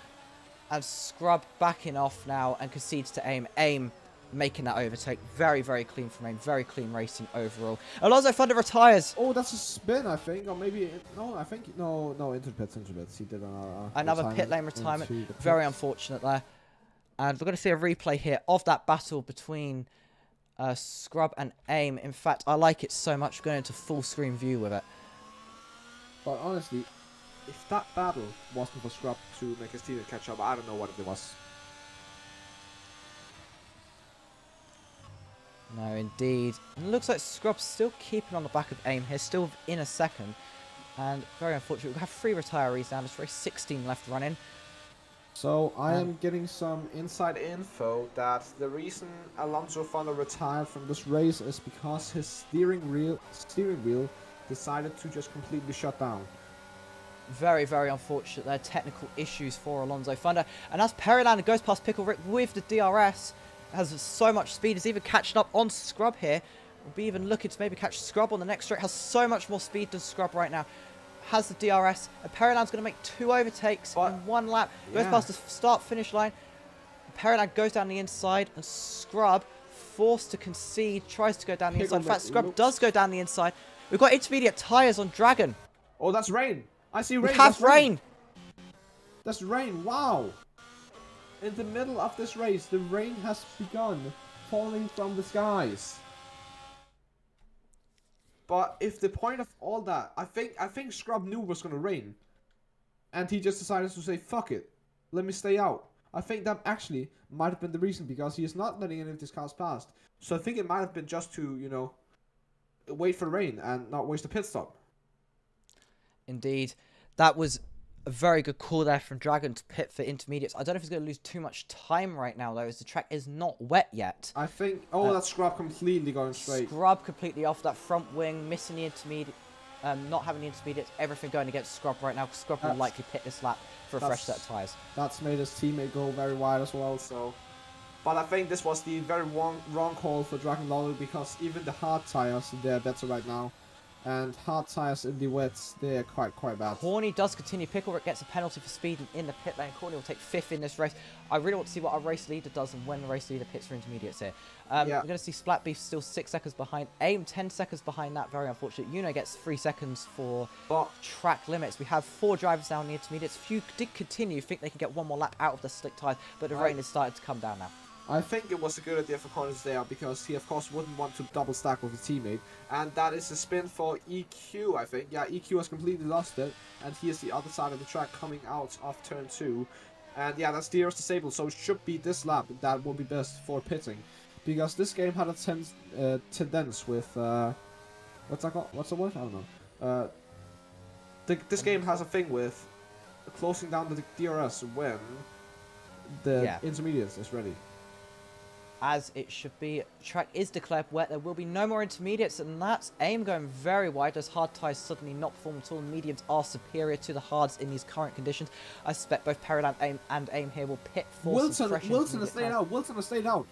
And Scrub backing off now and concedes to AIM. AIM making that overtake. Very, very clean from AIM. Very clean racing overall. Alonso Thunder retires. Oh, that's a spin, I think. Or maybe... No, I think... No, into pits. He did another pit lane retirement. Very unfortunate there. And we're going to see a replay here of that battle between... Scrub and AIM. In fact, I like it so much going into full screen view with it. But honestly, if that battle wasn't for Scrub to make his team catch up, I don't know what it was. No, indeed. It looks like Scrub's still keeping on the back of AIM here, still in a second. And very unfortunate. We have 3 retirees now. There's 16 left running. So I am getting some inside info that the reason Alonso Thunder retired from this race is because his steering wheel decided to just completely shut down. Very, very unfortunate there. Technical issues for Alonso Thunder. And as Perilander goes past Pickle Rick with the DRS, has so much speed, is even catching up on Scrub here. Will be even looking to maybe catch Scrub on the next straight. Has so much more speed than Scrub right now. Has the DRS. And Perilander's going to make 2 overtakes in 1 lap. Goes past the start-finish line. Perilander goes down the inside, and Scrub, forced to concede, tries to go down the inside. In fact, Scrub does go down the inside. We've got intermediate tyres on Dragon. Oh, that's rain. I see rain. We have rain. That's rain. Wow. In the middle of this race, the rain has begun falling from the skies. But if the point of all that, I think Scrub knew it was gonna rain, and he just decided to say, "Fuck it, let me stay out." I think that actually might have been the reason, because he is not letting any of these cars past. So I think it might have been just to, you know, wait for rain and not waste a pit stop. Indeed. That was a very good call there from Dragon to pit for intermediates. I don't know if he's going to lose too much time right now, though, as the track is not wet yet. I think... Oh, that Scrub completely going straight. Scrub completely off that front wing, missing the intermediate, not having the intermediates, everything going against Scrub right now. Scrub will likely pit this lap for a fresh set of tyres. That's made his teammate go very wide as well, so... But I think this was the very wrong call for Dragon Lolly, because even the hard tyres, they're better right now. And hard tyres in the wets, they're quite bad. Corny does continue. Pickle gets a penalty for speeding in the pit lane. Corny will take 5th in this race. I really want to see what our race leader does and when the race leader pits for intermediates here. We're going to see Splatbeef still 6 seconds behind. AIM 10 seconds behind that. Very unfortunate. Uno gets 3 seconds for track limits. We have 4 drivers down in the intermediates. Few did continue. Think they can get 1 more lap out of the slick tyres, but the rain is starting to come down now. I think it was a good idea for Connors there, because he of course wouldn't want to double stack with his teammate. And that is a spin for EQ, I think. Yeah, EQ has completely lost it. And he is the other side of the track coming out of turn 2. And yeah, that's DRS disabled, so it should be this lap that will be best for pitting. Because this game had a tendency with... what's that called? What's the word? I don't know. This game has a thing with closing down the DRS when the intermediates is ready. As it should be. Track is declared wet. There will be no more intermediates, and that's AIM going very wide as hard tyres suddenly not perform at all. Mediums are superior to the hards in these current conditions. I suspect both Periland and AIM here will pit for Wilson has stayed out. Wilson has stayed out.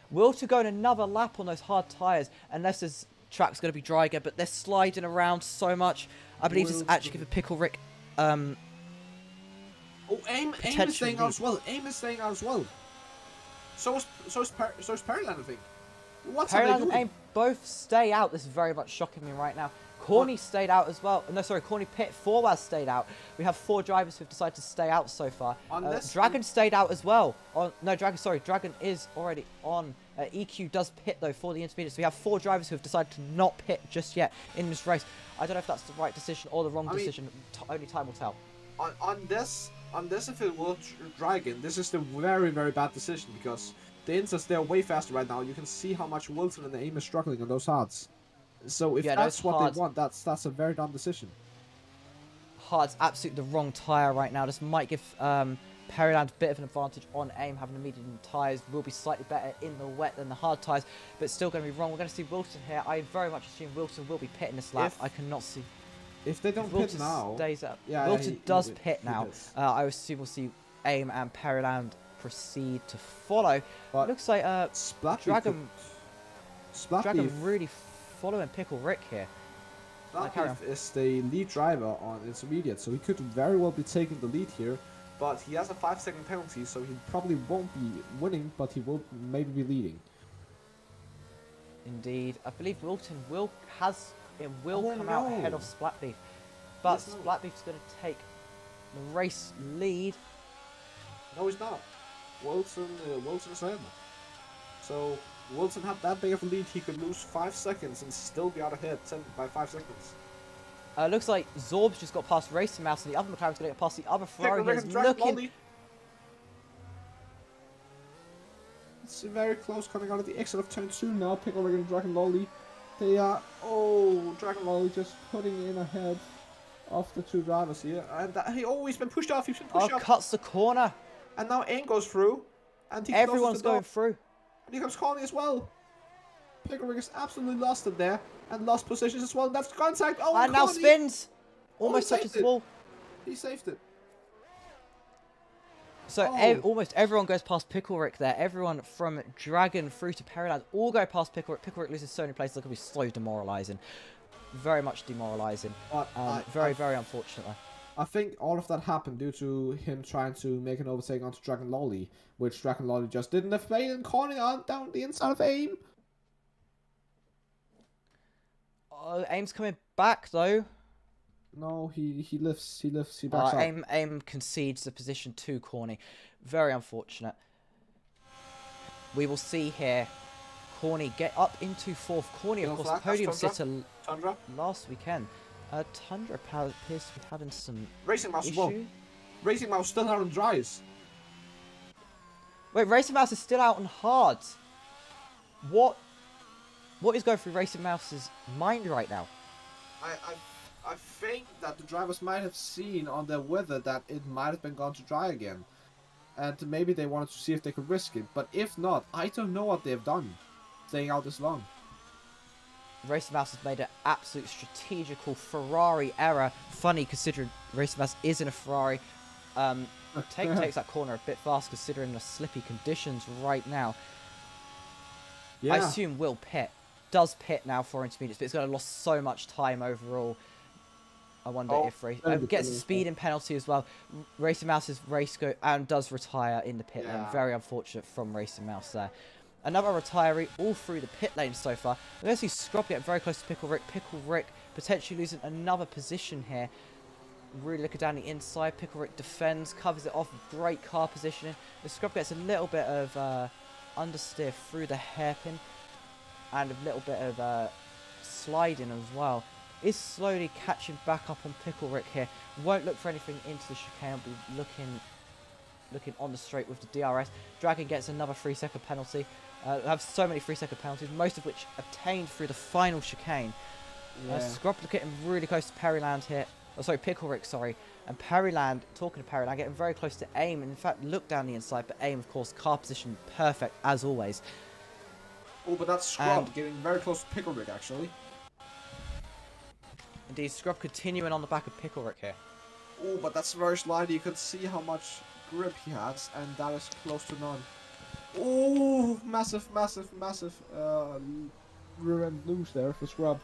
Wilton going another lap on those hard tyres, unless this track's going to be dry again, but they're sliding around so much. I believe this is actually giving Pickle Rick AIM is staying out as well. AIM is staying out as well. So is Periland, I think. What's Periland and AIM both stay out. This is very much shocking me right now. Corny stayed out as well. No, sorry, Corny pit. Forward stayed out. We have 4 drivers who've decided to stay out so far. Dragon stayed out as well. Dragon is already on. EQ does pit though for the intermediates. We have 4 drivers who have decided to not pit just yet in this race. I don't know if that's the right decision or the wrong decision. Only time will tell. On this, if it were Dragon, this is the very, very bad decision, because the Inters, they're way faster right now. You can see how much Wilson and the AIM is struggling on those hards. So if that's what they want, that's a very dumb decision. Hard's absolutely the wrong tyre right now. This might give Periland a bit of an advantage on AIM. Having the medium tyres will be slightly better in the wet than the hard tyres, but still going to be wrong. We're going to see Wilson here. I very much assume Wilson will be pitting this lap. I cannot see... If they don't pit now... Stays up. Wilton does pit now. I assume we'll see AIM and Periland proceed to follow. But it looks like Dragon really following Pickle Rick here. Splatbeef is the lead driver on intermediate, so he could very well be taking the lead here. But he has a 5-second penalty, so he probably won't be winning, but he will maybe be leading. Indeed. I believe Wilton will come out ahead of Splatbeef. But Splatbeef's going to take the race lead. No, he's not. Wilson is ahead. So Wilson had that big of a lead, he could lose 5 seconds and still be out ahead by 5 seconds. Looks like Zorb's just got past Racing Mouse, and the other McLaren's going to get past the other Ferrari. He's looking... It's very close coming out of the exit of turn 2 now. Pickle Rick and Dragon Lolly. They are... Oh, Dragon Lolly just putting in ahead of the 2 drivers here. And he's been pushed off. He's been pushed off. Cuts the corner. And now AIM goes through. And everyone's going through. And here comes Corny as well. Pickle Rick has absolutely lost it there. And lost positions as well. That's contact. Oh, and now spins. Almost touches the wall. He saved it. So almost everyone goes past Pickle Rick there. Everyone from Dragon through to Peryland all go past Pickle Rick. Pickle Rick loses so many places. That could be so demoralising. Very much demoralising. Very unfortunate. I think all of that happened due to him trying to make an overtake onto Dragon Lolly, which Dragon Lolly just didn't have made and cornering on down the inside of AIM. AIM's coming back though. No, he lifts, he backs up. AIM concedes the position to Corny. Very unfortunate. We will see here Corny get up into 4th. Corny, of course, podium sitter last weekend. Tundra appears to be having some Racing Mouse issue. Racing Mouse still out on dries. Wait, Racing Mouse is still out on hards. What is going through Racing Mouse's mind right now? I think that the drivers might have seen on their weather that it might have been gone to dry again. And maybe they wanted to see if they could risk it. But if not, I don't know what they've done staying out this long. Racing Mouse has made an absolute strategical Ferrari error. Funny considering Racing Mouse is in a Ferrari. Takes that corner a bit fast considering the slippy conditions right now. Yeah. I assume will pit. Does pit now for intermediates, but it's going to lost so much time overall. I wonder if gets a speeding penalty as well. Racing Mouse's race go and does retire in the pit lane. Very unfortunate from Racing Mouse there. Another retiree all through the pit lane so far. We're going to see Scrub get very close to Pickle Rick. Pickle Rick potentially losing another position here. Really looking down the inside. Pickle Rick defends, covers it off. Great car positioning. The Scrub gets a little bit of understeer through the hairpin. And a little bit of sliding as well. Is slowly catching back up on Pickle Rick here. Won't look for anything into the chicane. Will be looking on the straight with the DRS. Dragon gets another 3-second penalty. Have so many 3-second penalties, most of which obtained through the final chicane. Scrub getting really close to Peryland here. Oh, sorry, Pickle Rick, sorry. And Peryland, talking to Peryland, getting very close to AIM. And in fact, look down the inside, but AIM, of course, car position perfect as always. Oh, but that's Scrub getting very close to Pickle Rick, actually. Indeed, Scrub continuing on the back of Pickle Rick here. Oh, but that's very slidey. You can see how much grip he has, and that is close to none. Oh, massive ruined lose there for Scrub.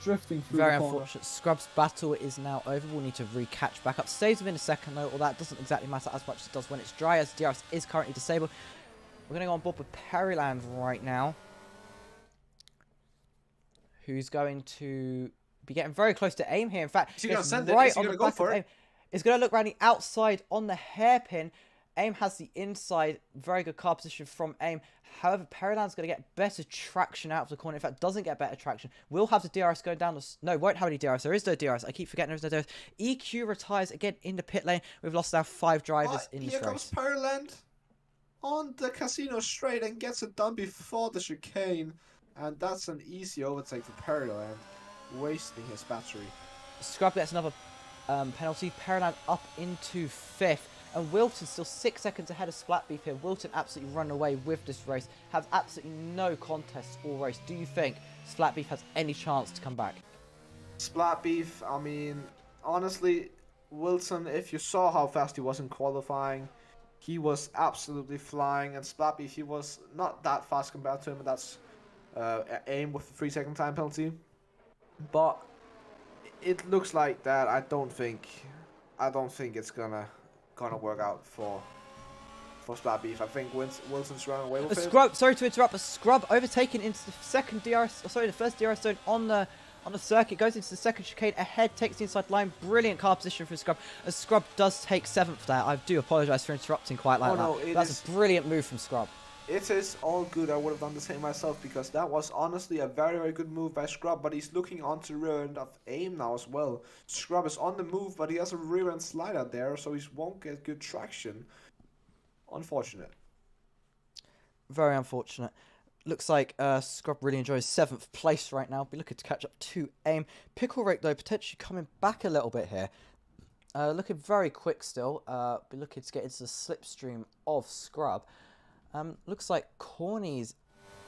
Drifting through very the corner. unfortunate. Scrub's battle is now over. We'll need to re-catch back up. Stays within a second though, or that doesn't exactly matter as much as it does when it's dry, as DRS is currently disabled. We're going to go on board with Peryland right now, who's going to be getting very close to AIM here. In fact, is he going to send right it? Is he on going the to go back for of it? AIM. It's going to look around the outside on the hairpin. AIM has the inside. Very good car position from AIM. However, Peryland's going to get better traction out of the corner. In fact, doesn't get better traction. Will have the DRS going down the... No, won't have any DRS. There is no DRS. I keep forgetting there's no DRS. EQ retires again in the pit lane. We've lost now 5 drivers in this race. Here comes Peryland on the casino straight and gets it done before the chicane. And that's an easy overtake for Peryland, wasting his battery. Scrub gets another penalty. Peryland up into 5th. And Wilton still 6 seconds ahead of Splatbeef here. Wilton absolutely run away with this race. Has absolutely no contest all race. Do you think Splatbeef has any chance to come back? Splatbeef, I mean, honestly, Wilton, if you saw how fast he was in qualifying, he was absolutely flying. And Splatbeef, he was not that fast compared to him. And that's AIM with the 3-second time penalty. But it looks like that. I don't think it's gonna work out for Splatbeef. I think Wilson's running away with it. Scrub, sorry to interrupt, but Scrub overtaken into the first DRS zone on the circuit, goes into the second chicane ahead, takes the inside line. Brilliant car position for Scrub. As Scrub does take 7th there. I do apologise for interrupting quite like that. No, that's a brilliant move from Scrub. It is all good. I would have done the same myself, because that was honestly a very, very good move by Scrub. But he's looking onto the rear end of AIM now as well. Scrub is on the move, but he has a rear end slider there, so he won't get good traction. Unfortunate. Very unfortunate. Looks like Scrub really enjoys 7th place right now. Be looking to catch up to AIM. Pickle Rick, though, potentially coming back a little bit here. Looking very quick still. Be looking to get into the slipstream of Scrub. Looks like Corny's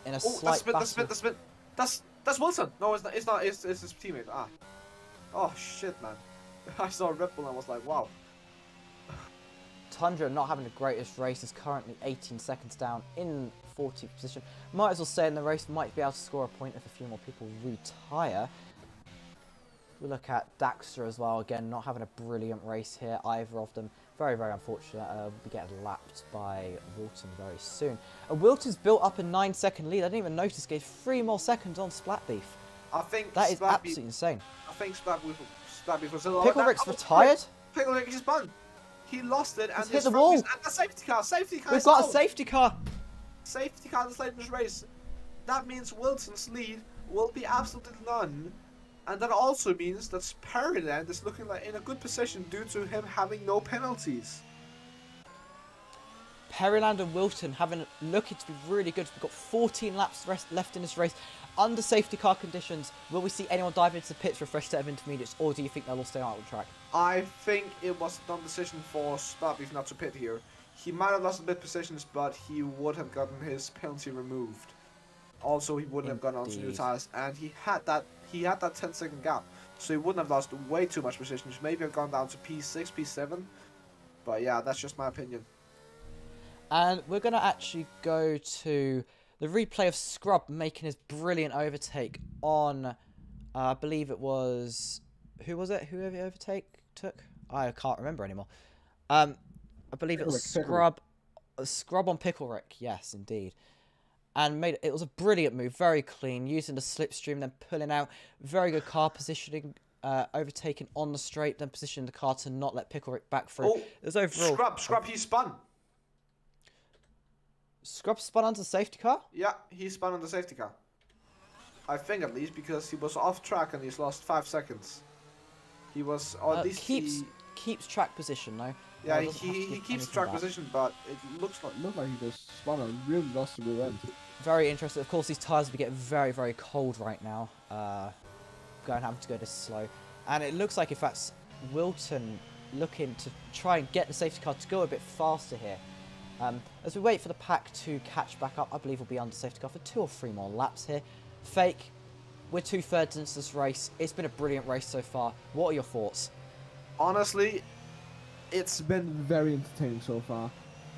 in a slight battle. The spin. That's Wilson. No, it's not. It's his teammate. Ah. Oh shit, man. I saw Red Bull and I was like, wow. Tundra not having the greatest race, is currently 18 seconds down in 40th position. Might as well stay in the race, might be able to score a point if a few more people retire. We look at Daxter as well, again, not having a brilliant race here, either of them. Very, very unfortunate. We'll be getting lapped by Wilton very soon. And Wilton's built up a 9-second lead. I didn't even notice, gave 3 more seconds on Splatbeef. I think That is absolutely insane. I think Splatbeef was Pickle Rick's retired? Pickle Rick is spun. He lost it and He's hit the wall. And the safety car. We've got a safety car. Safety car this late in this race. That means Wilson's lead will be absolutely none. And that also means that Sperryland is looking like in a good position due to him having no penalties. Perryland and Wilton looking to be really good. We've got 14 laps left in this race. Under safety car conditions, will we see anyone dive into the pits for a fresh set of intermediates, or do you think they'll all stay out on the track? I think it was a dumb decision for Splatbeef not to pit here. He might have lost a bit positions, but he would have gotten his penalty removed. Also, he wouldn't have gone on to new tires, and he had that 10-second gap, so he wouldn't have lost way too much positions. Maybe have gone down to P6, P7. But yeah, that's just my opinion. And we're going to actually go to the replay of Scrub making his brilliant overtake on, I believe it was, who was it? Who he took? I can't remember anymore. I believe it was Scrub on Pickle Rick. Yes, indeed. And it was a brilliant move, very clean, using the slipstream, then pulling out. Very good car positioning, overtaking on the straight, then positioning the car to not let Pickle Rick back through. Oh, it was overall. Scrub, he spun. Scrub spun onto the safety car? Yeah, he spun on the safety car. I think at least because he was off track and he's lost 5 seconds. He was, or at least keeps track position though. Yeah, he keeps track position, but it looked like he just spun and really lost the rear end. Very interesting. Of course, these tyres will be getting very, very cold right now. Going having to go this slow, and it looks like if that's Wilton looking to try and get the safety car to go a bit faster here. As we wait for the pack to catch back up, I believe we'll be under safety car for 2 or 3 more laps here. Fake, we're 2/3 into this race. It's been a brilliant race so far. What are your thoughts? Honestly, it's been very entertaining so far.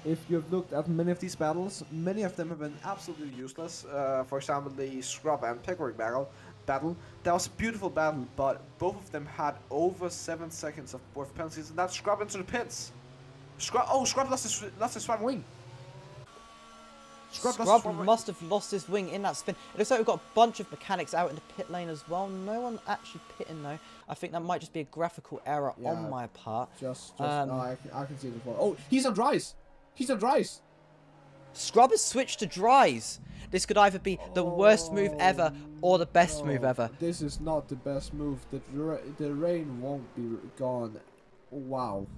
If you've looked at many of these battles, many of them have been absolutely useless. For example, the Scrub and Pickle Rick battle. That was a beautiful battle, but both of them had over 7 seconds of worth penalties, and that's Scrub into the pits. Scrub lost his front wing. Scrub must have lost his wing in that spin. It looks like we've got a bunch of mechanics out in the pit lane as well. No one actually pitting though. I think that might just be a graphical error on my part. I can see it as well. Oh, he's on dries. He's on dries. Scrub has switched to dries. This could either be the worst move ever or the best move ever. This is not the best move. The rain won't be gone. Wow.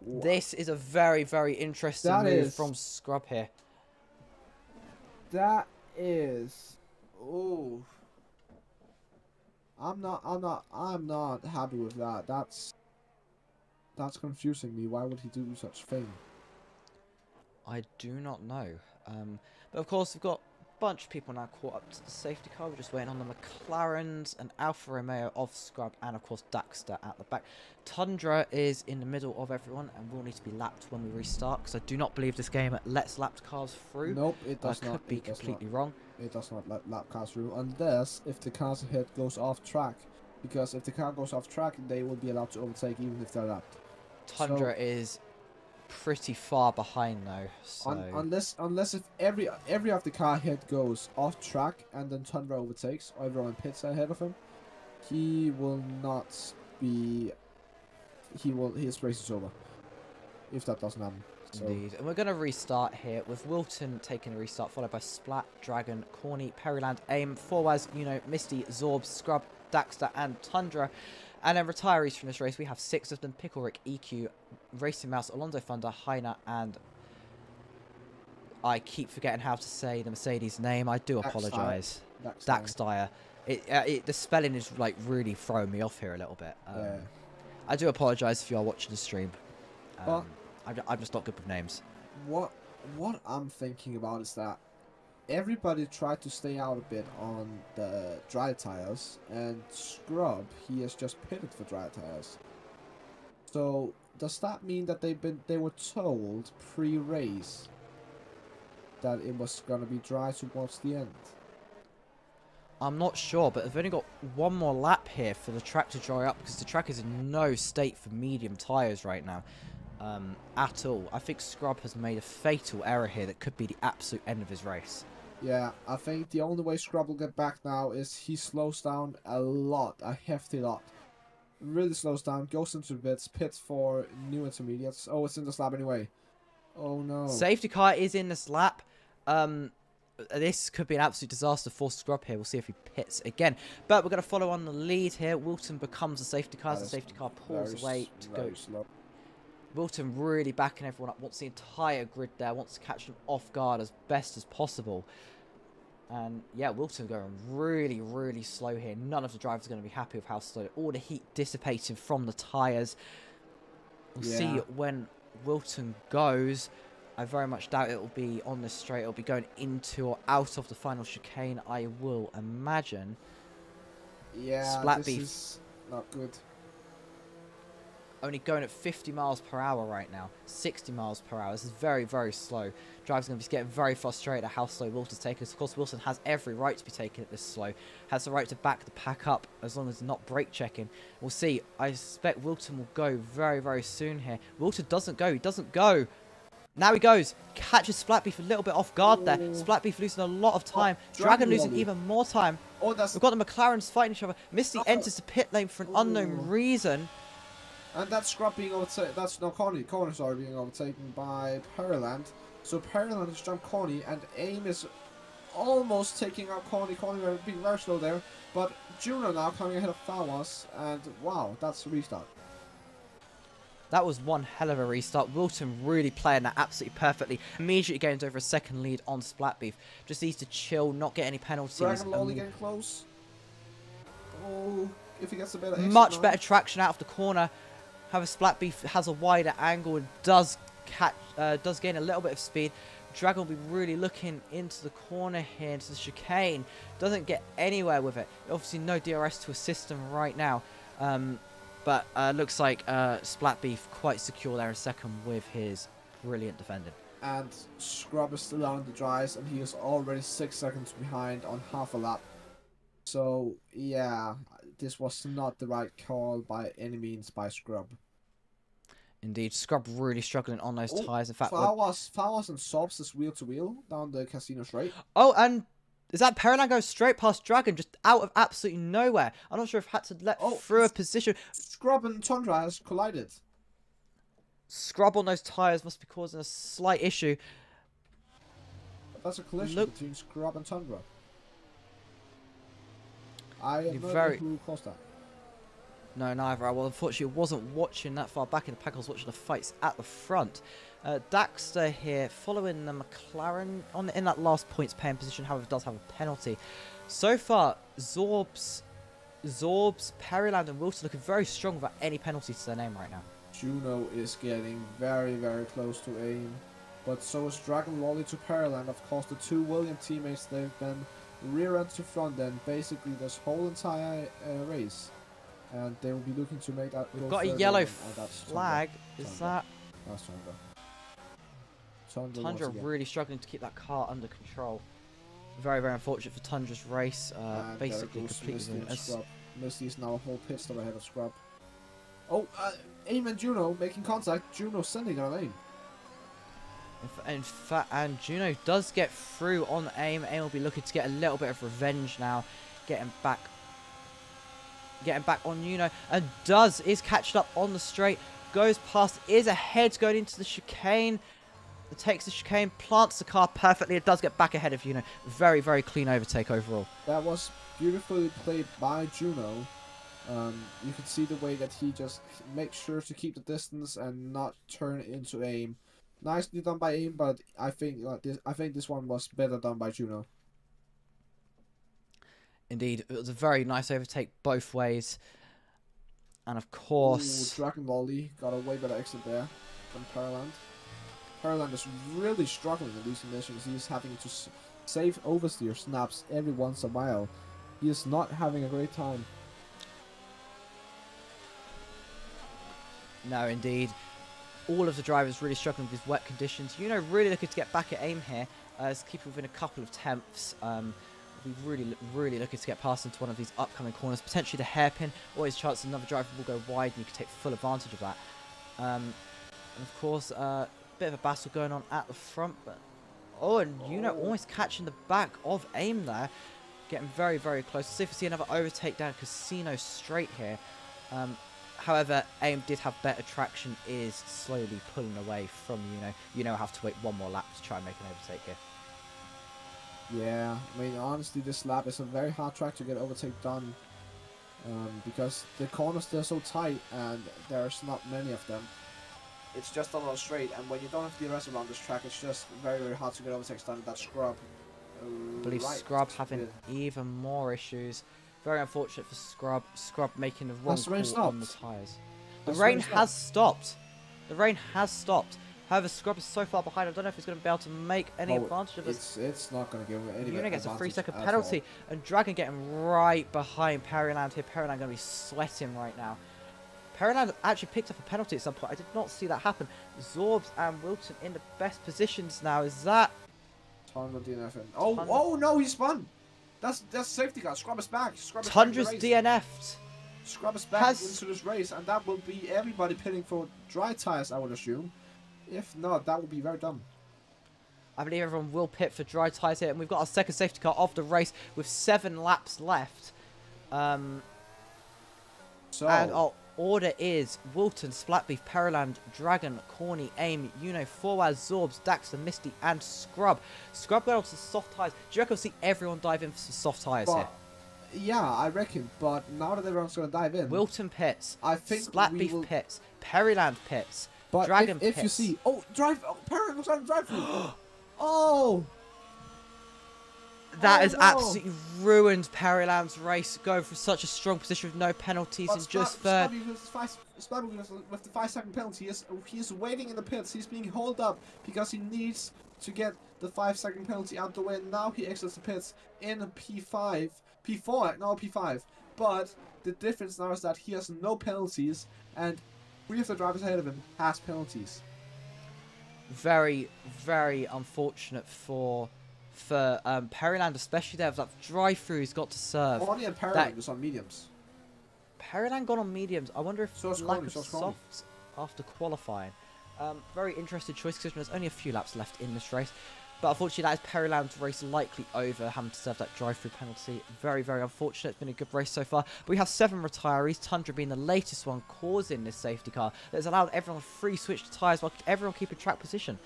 This is a very, very interesting move from Scrub here. That is, oh, I'm not happy with that. That's confusing me. Why would he do such a thing? I do not know. But of course, we've got a bunch of people now caught up to the safety car. We're just waiting on the McLarens and Alfa Romeo of Scrub, and of course Daxter at the back. Tundra is in the middle of everyone and will need to be lapped when we restart, because I do not believe this game lets lapped cars through. Nope, it does not. I could be completely wrong. It does not let lap cars through unless if the car's ahead goes off track, because if the car goes off track, they will be allowed to overtake even if they're lapped. Tundra is pretty far behind though, so unless if every of the car head goes off track and then Tundra overtakes, or everyone pits ahead of him, he will not be. His race is over if that doesn't happen. So. Indeed, and we're going to restart here with Wilton taking a restart, followed by Splat, Dragon, Corny, Perryland, Aim, Forwaz, Misty, Zorb, Scrub, Daxter, and Tundra. And then retirees from this race, we have 6 of them: Pickle Rick, EQ, Racing Mouse, Alonso Thunder, Heiner, and I keep forgetting how to say the Mercedes name. I do apologise. Daxter. The spelling is like really throwing me off here a little bit. Yeah. I do apologise if you are watching the stream. I'm just not good with names. What I'm thinking about is that everybody tried to stay out a bit on the dry tires, and Scrub, he is just pitted for dry tires. So does that mean that they were told pre-race that it was gonna be dry towards the end? I'm not sure, but they've only got one more lap here for the track to dry up because the track is in no state for medium tyres right now at all. I think Scrub has made a fatal error here that could be the absolute end of his race. Yeah, I think the only way Scrub will get back now is he slows down a lot, a hefty lot. Really slows down, goes into pits for new intermediates. Oh, it's in this lap anyway. Oh no. Safety car is in this lap. This could be an absolute disaster for Scrub here. We'll see if he pits again. But we're going to follow on the lead here. Wilton becomes a safety car as the safety car pulls away to go. Slow. Wilton really backing everyone up. Wants the entire grid there. Wants to catch them off guard as best as possible. And yeah, Wilton going really, really slow here. None of the drivers are going to be happy with how slow. All the heat dissipating from the tyres. We'll see when Wilton goes. I very much doubt it will be on this straight. It'll be going into or out of the final chicane, I will imagine. Yeah, Splat this is not good. Only going at 50 miles per hour right now. 60 miles per hour. This is very, very slow. Drivers are going to be getting very frustrated at how slow Wilton's taking. Of course, Wilson has every right to be taking it this slow. Has the right to back the pack up as long as they're not brake checking. We'll see. I suspect Wilton will go very, very soon here. Wilton doesn't go. He doesn't go. Now he goes. Catches Splatbeef a little bit off guard there. Splatbeef losing a lot of time. Dragon losing even more time. We've got the McLarens fighting each other. Misty enters the pit lane for an unknown reason. And that's Scrub being overtaken. That's no Corny, sorry, being overtaken by Pearland. So Pearland has jumped Corny, and AIM is almost taking out Corny. Corny being very slow there. But Juno now coming ahead of Fawas, and wow, that's a restart. That was one hell of a restart. Wilton really playing that absolutely perfectly. Immediately gains over a second lead on Splatbeef. Just needs to chill, not get any penalties. Dragon Lolly getting close. Oh, if he gets a better exit much now. better traction out of the corner. However, Splatbeef has a wider angle and does gain a little bit of speed. Dragon will be really looking into the corner here, into the chicane. Doesn't get anywhere with it. Obviously, no DRS to assist him right now. But looks like Splatbeef quite secure there in second with his brilliant defending. And Scrub is still out on the dries, and he is already 6 seconds behind on half a lap. So, yeah, this was not the right call by any means by Scrub. Indeed, Scrub really struggling on those tyres. In fact, Fawas and Sobs is wheel to wheel down the casino straight. Oh, and is that Pearland goes straight past Dragon, just out of absolutely nowhere. I'm not sure if had to let through a position. Scrub and Tundra has collided. Scrub on those tyres must be causing a slight issue. That's a collision between Scrub and Tundra. I have no idea who caused that. No, neither. Well, unfortunately, I wasn't watching that far back in the pack. I was watching the fights at the front. Daxter here, following the McLaren in that last points paying position. However, does have a penalty. So far, Zorbs, Peryland, and Wilson looking very strong without any penalties to their name right now. Juno is getting very, very close to AIM, but so is Dragon Lolly to Peryland. Of course, the two William teammates, they've been rear end to front end basically this whole entire race. And they will be looking to make that. We've got a yellow flag. Is that? That's Tundra. Tundra really struggling to keep that car under control. Very, very unfortunate for Tundra's race. Basically completely. Misty is now a whole pit stop ahead of Scrub. Oh, AIM and Juno making contact. Juno sending on AIM. In fact, and Juno does get through on AIM. AIM will be looking to get a little bit of revenge now, getting back on Juno, and is catched up on the straight, goes past, is ahead going into the chicane, it takes the chicane, plants the car perfectly, it does get back ahead of Juno. Very, very clean overtake overall. That was beautifully played by Juno. You can see the way that he just makes sure to keep the distance and not turn into AIM. Nicely done by AIM, but I think this one was better done by Juno. Indeed, it was a very nice overtake both ways. And of course... Dragon Lolly got a way better exit there than Pearland. Pearland is really struggling in these conditions. He's having to safe oversteer snaps every once in a while. He is not having a great time. No, indeed. All of the drivers really struggling with these wet conditions. Really looking to get back at aim here. As keep within a couple of tenths. We're really looking to get past into one of these upcoming corners. Potentially the hairpin. Always a chance another driver will go wide and you can take full advantage of that. And of course, a bit of a battle going on at the front. But and almost catching the back of aim there. Getting very, very close. See if we see another overtake down Casino straight here. However, AIM did have better traction, is slowly pulling away from have to wait one more lap to try and make an overtake here. Yeah, I mean, honestly, this lap is a very hard track to get overtake done. Because the corners, they're so tight and there's not many of them. It's just a lot straight, and when you don't have DRS around this track, it's just very, very hard to get overtakes done with that scrub. I believe Scrub having even more issues. Very unfortunate for Scrub. Scrub making the wrong call on the tyres. The rain has stopped. The rain has stopped. However, Scrub is so far behind. I don't know if he's going to be able to make any advantage of this. It's not going to give any advantage. Gets a 3-second penalty. And Dragon getting right behind Perryland here. Perryland going to be sweating right now. Perryland actually picked up a penalty at some point. I did not see that happen. Zorbs and Wilton in the best positions now. Is that... Oh no, he spun. That's safety car. Scrub is back. Tundra's DNF'd. Scrub is back into this race, and that will be everybody pitting for dry tires, I would assume. If not, that would be very dumb. I believe everyone will pit for dry tires here, and we've got our second safety car of the race with 7 laps left. And our order is Wilton, Splatbeef, Perryland, Dragon, Corny, AIM, Forwaz, Zorbs, Daxter, Misty, and Scrub. Scrub got onto the soft tyres. Do you reckon we'll see everyone dive in for some soft tyres here? Yeah, I reckon. But now that everyone's going to dive in, Wilton pits. I think Splatbeef pits. Perryland pits. But Dragon if you see, Perryland was on drive through. Oh. That has absolutely ruined Perryland's race, going for such a strong position with no penalties and just third. With the 5-second penalty, he is waiting in the pits. He's being held up because he needs to get the 5-second penalty out the way. Now he exits the pits in P5, P5. But the difference now is that he has no penalties, and 3 of the drivers ahead of him has penalties. Very, very unfortunate for Perryland, especially there with that drive-through he's got to serve. Only and Perryland was on mediums. Perryland got on mediums. I wonder if lack of softs after qualifying. Very interesting choice because there's only a few laps left in this race. But unfortunately, that is Perryland's race likely over, having to serve that drive-through penalty. Very, very unfortunate. It's been a good race so far. But we have 7 retirees, Tundra being the latest one causing this safety car. That has allowed everyone to free switch to tyres while everyone keeping track position.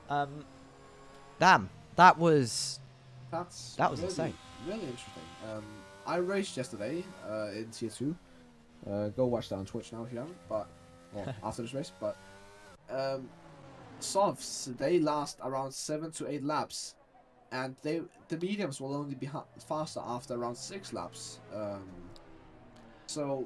Damn. That was really insane. Really interesting. I raced yesterday in Tier 2. Go watch that on Twitch now if you haven't. But after this race, but softs, they last around 7 to 8 laps, and the mediums will only be faster after around 6 laps. So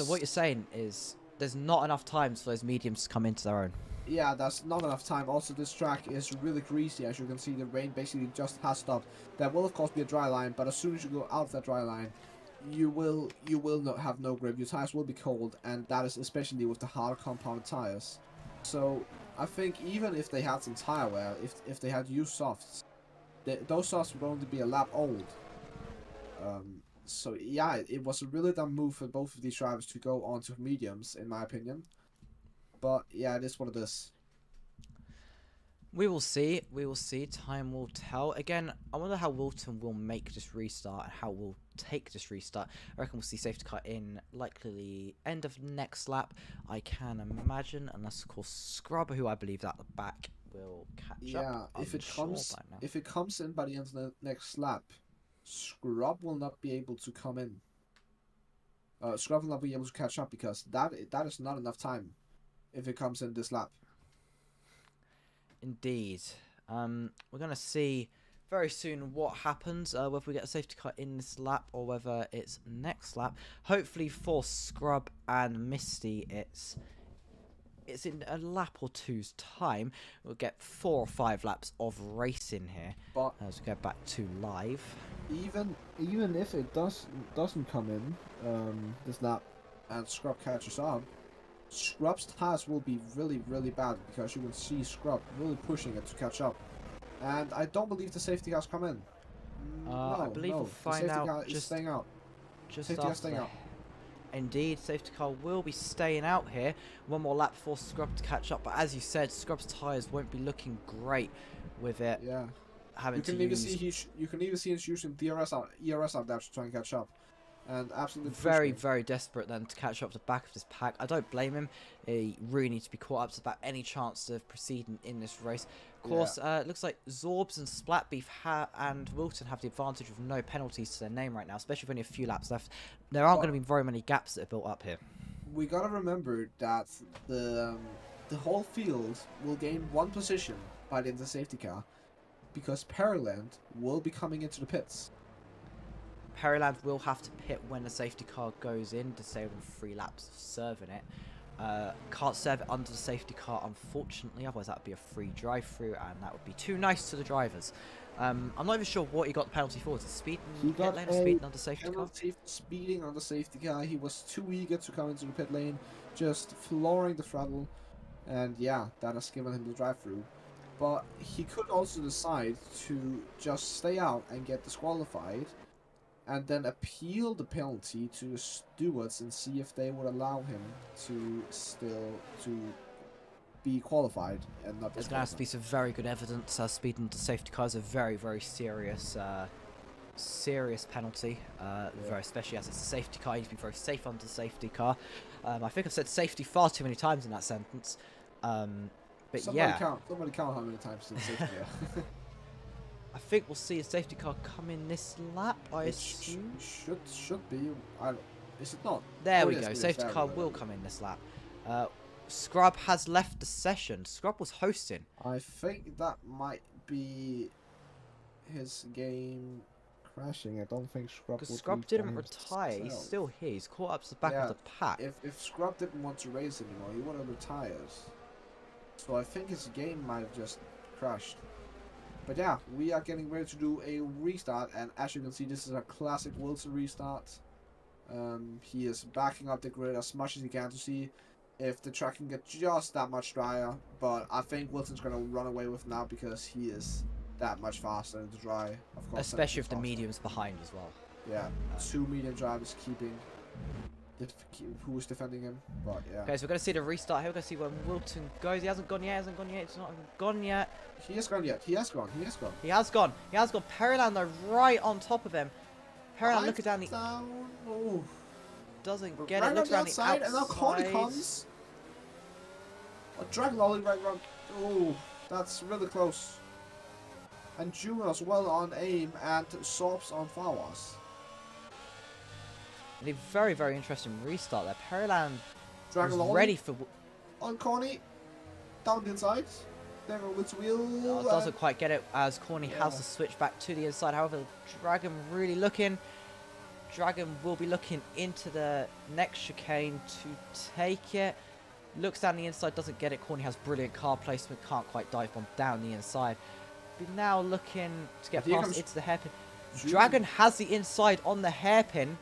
what you're saying is there's not enough times for those mediums to come into their own. Yeah, that's not enough time. Also, this track is really greasy. As you can see, the rain basically just has stopped. There will, of course, be a dry line, but as soon as you go out of that dry line, you will not have no grip. Your tires will be cold, and that is especially with the hard compound tires. So, I think even if they had some tire wear, if they had used softs, those softs would only be a lap old. So, yeah, it was a really dumb move for both of these drivers to go onto mediums, in my opinion. But yeah, it is what it is. We will see. We will see. Time will tell. Again, I wonder how Wilton will make this restart and how we'll take this restart. I reckon we'll see safety car in likely the end of next lap. I can imagine, unless of course Scrubber, who I believe at the back, will catch up. Yeah, if it comes in by the end of the next lap, Scrub will not be able to come in. Scrub will not be able to catch up because that is not enough time. If it comes in this lap. Indeed. We're going to see very soon what happens, whether we get a safety car in this lap or whether it's next lap. Hopefully for Scrub and Misty, it's in a lap or two's time. We'll get 4 or 5 laps of racing here. But As we go back to live. even if it doesn't come in this lap, and Scrub catches up, Scrub's tires will be really, really bad because you can see Scrub really pushing it to catch up. And I don't believe the safety cars come in. I believe we'll find the safety out car is just staying out. Just Safety car after staying the- out. Indeed, safety car will be staying out here. One more lap for Scrub to catch up. But as you said, Scrub's tyres won't be looking great with it Yeah. having You can to even use see he's using ERS out there to try and catch up, and absolutely very, pushing. very desperate then to catch up to the back of this pack. I don't blame him. He really needs to be caught up to about any chance of proceeding in this race. Of course, it looks like Zorbs and Splatbeef and Wilton have the advantage of no penalties to their name right now, especially with only a few laps left. There aren't going to be very many gaps that are built up here. We gotta remember that the whole field will gain 1 position by the end of the safety car, because Pearland will be coming into the pits. Peryland will have to pit when the safety car goes in, disabling 3 laps of serving it. Can't serve it under the safety car, unfortunately, otherwise that would be a free drive-through, and that would be too nice to the drivers. I'm not even sure what he got the penalty for. Was it speeding in the pit lane or speeding under safety car? Penalty for speeding on the safety car. He was too eager to come into the pit lane, just flooring the throttle, and yeah, that has given him the drive-through. But he could also decide to just stay out and get disqualified, and then appeal the penalty to the stewards and see if they would allow him to be qualified and not There's going to have to be some very good evidence. Speeding into safety car is a very, very serious penalty, very especially as it's a safety car. You need to be very safe under the safety car. I think I've said safety far too many times in that sentence. But Somebody count how many times it's safety car. I think we'll see a safety car come in this lap, I It assume. should be. Is it not? There Oh, we yes, go. it is. Safety There car we go. will come in this lap. Scrub has left the session. Scrub was hosting. I think that might be his game crashing. I don't think Scrub. Because would Scrub leave didn't by retire. He's himself. still here. He's caught up to the back Yeah, of the pack. If Scrub didn't want to race anymore, he would have retired. So I think his game might have just crashed. But yeah, we are getting ready to do a restart, and as you can see, this is a classic Wilson restart. He is backing up the grid as much as he can to see if the track can get just that much drier. But I think Wilson's going to run away with now because he is that much faster in the dry. Of course, Especially if the faster. medium's behind as well. Yeah, 2 medium drivers keeping who is defending him. But yeah, Okay, so we're going to see the restart here. We're going to see where Wilton goes. He hasn't gone yet. It's not even gone yet. he has gone yet. He has gone. He has gone. Peryland, though, right on top of him. Peryland looking down the... Oh. Doesn't get Right it. Looks on around the the outside, and now Connie outside. comes. A drag lolly right round. Oh, that's really close. And Juno's well on aim, and Sobs on Fawas. And a very, very interesting restart there. Peryland Drag was lolly ready for... on Connie. Down the inside. There with wheel. doesn't quite get it as Corny has Yeah. to switch back to the inside. However, Dragon really looking. Dragon will be looking into the next chicane to take it. Looks down the inside, doesn't get it. Corny has brilliant car placement, can't quite dive bomb down the inside. But now looking to get Here past comes into the hairpin. Juno. Dragon has the inside on the hairpin.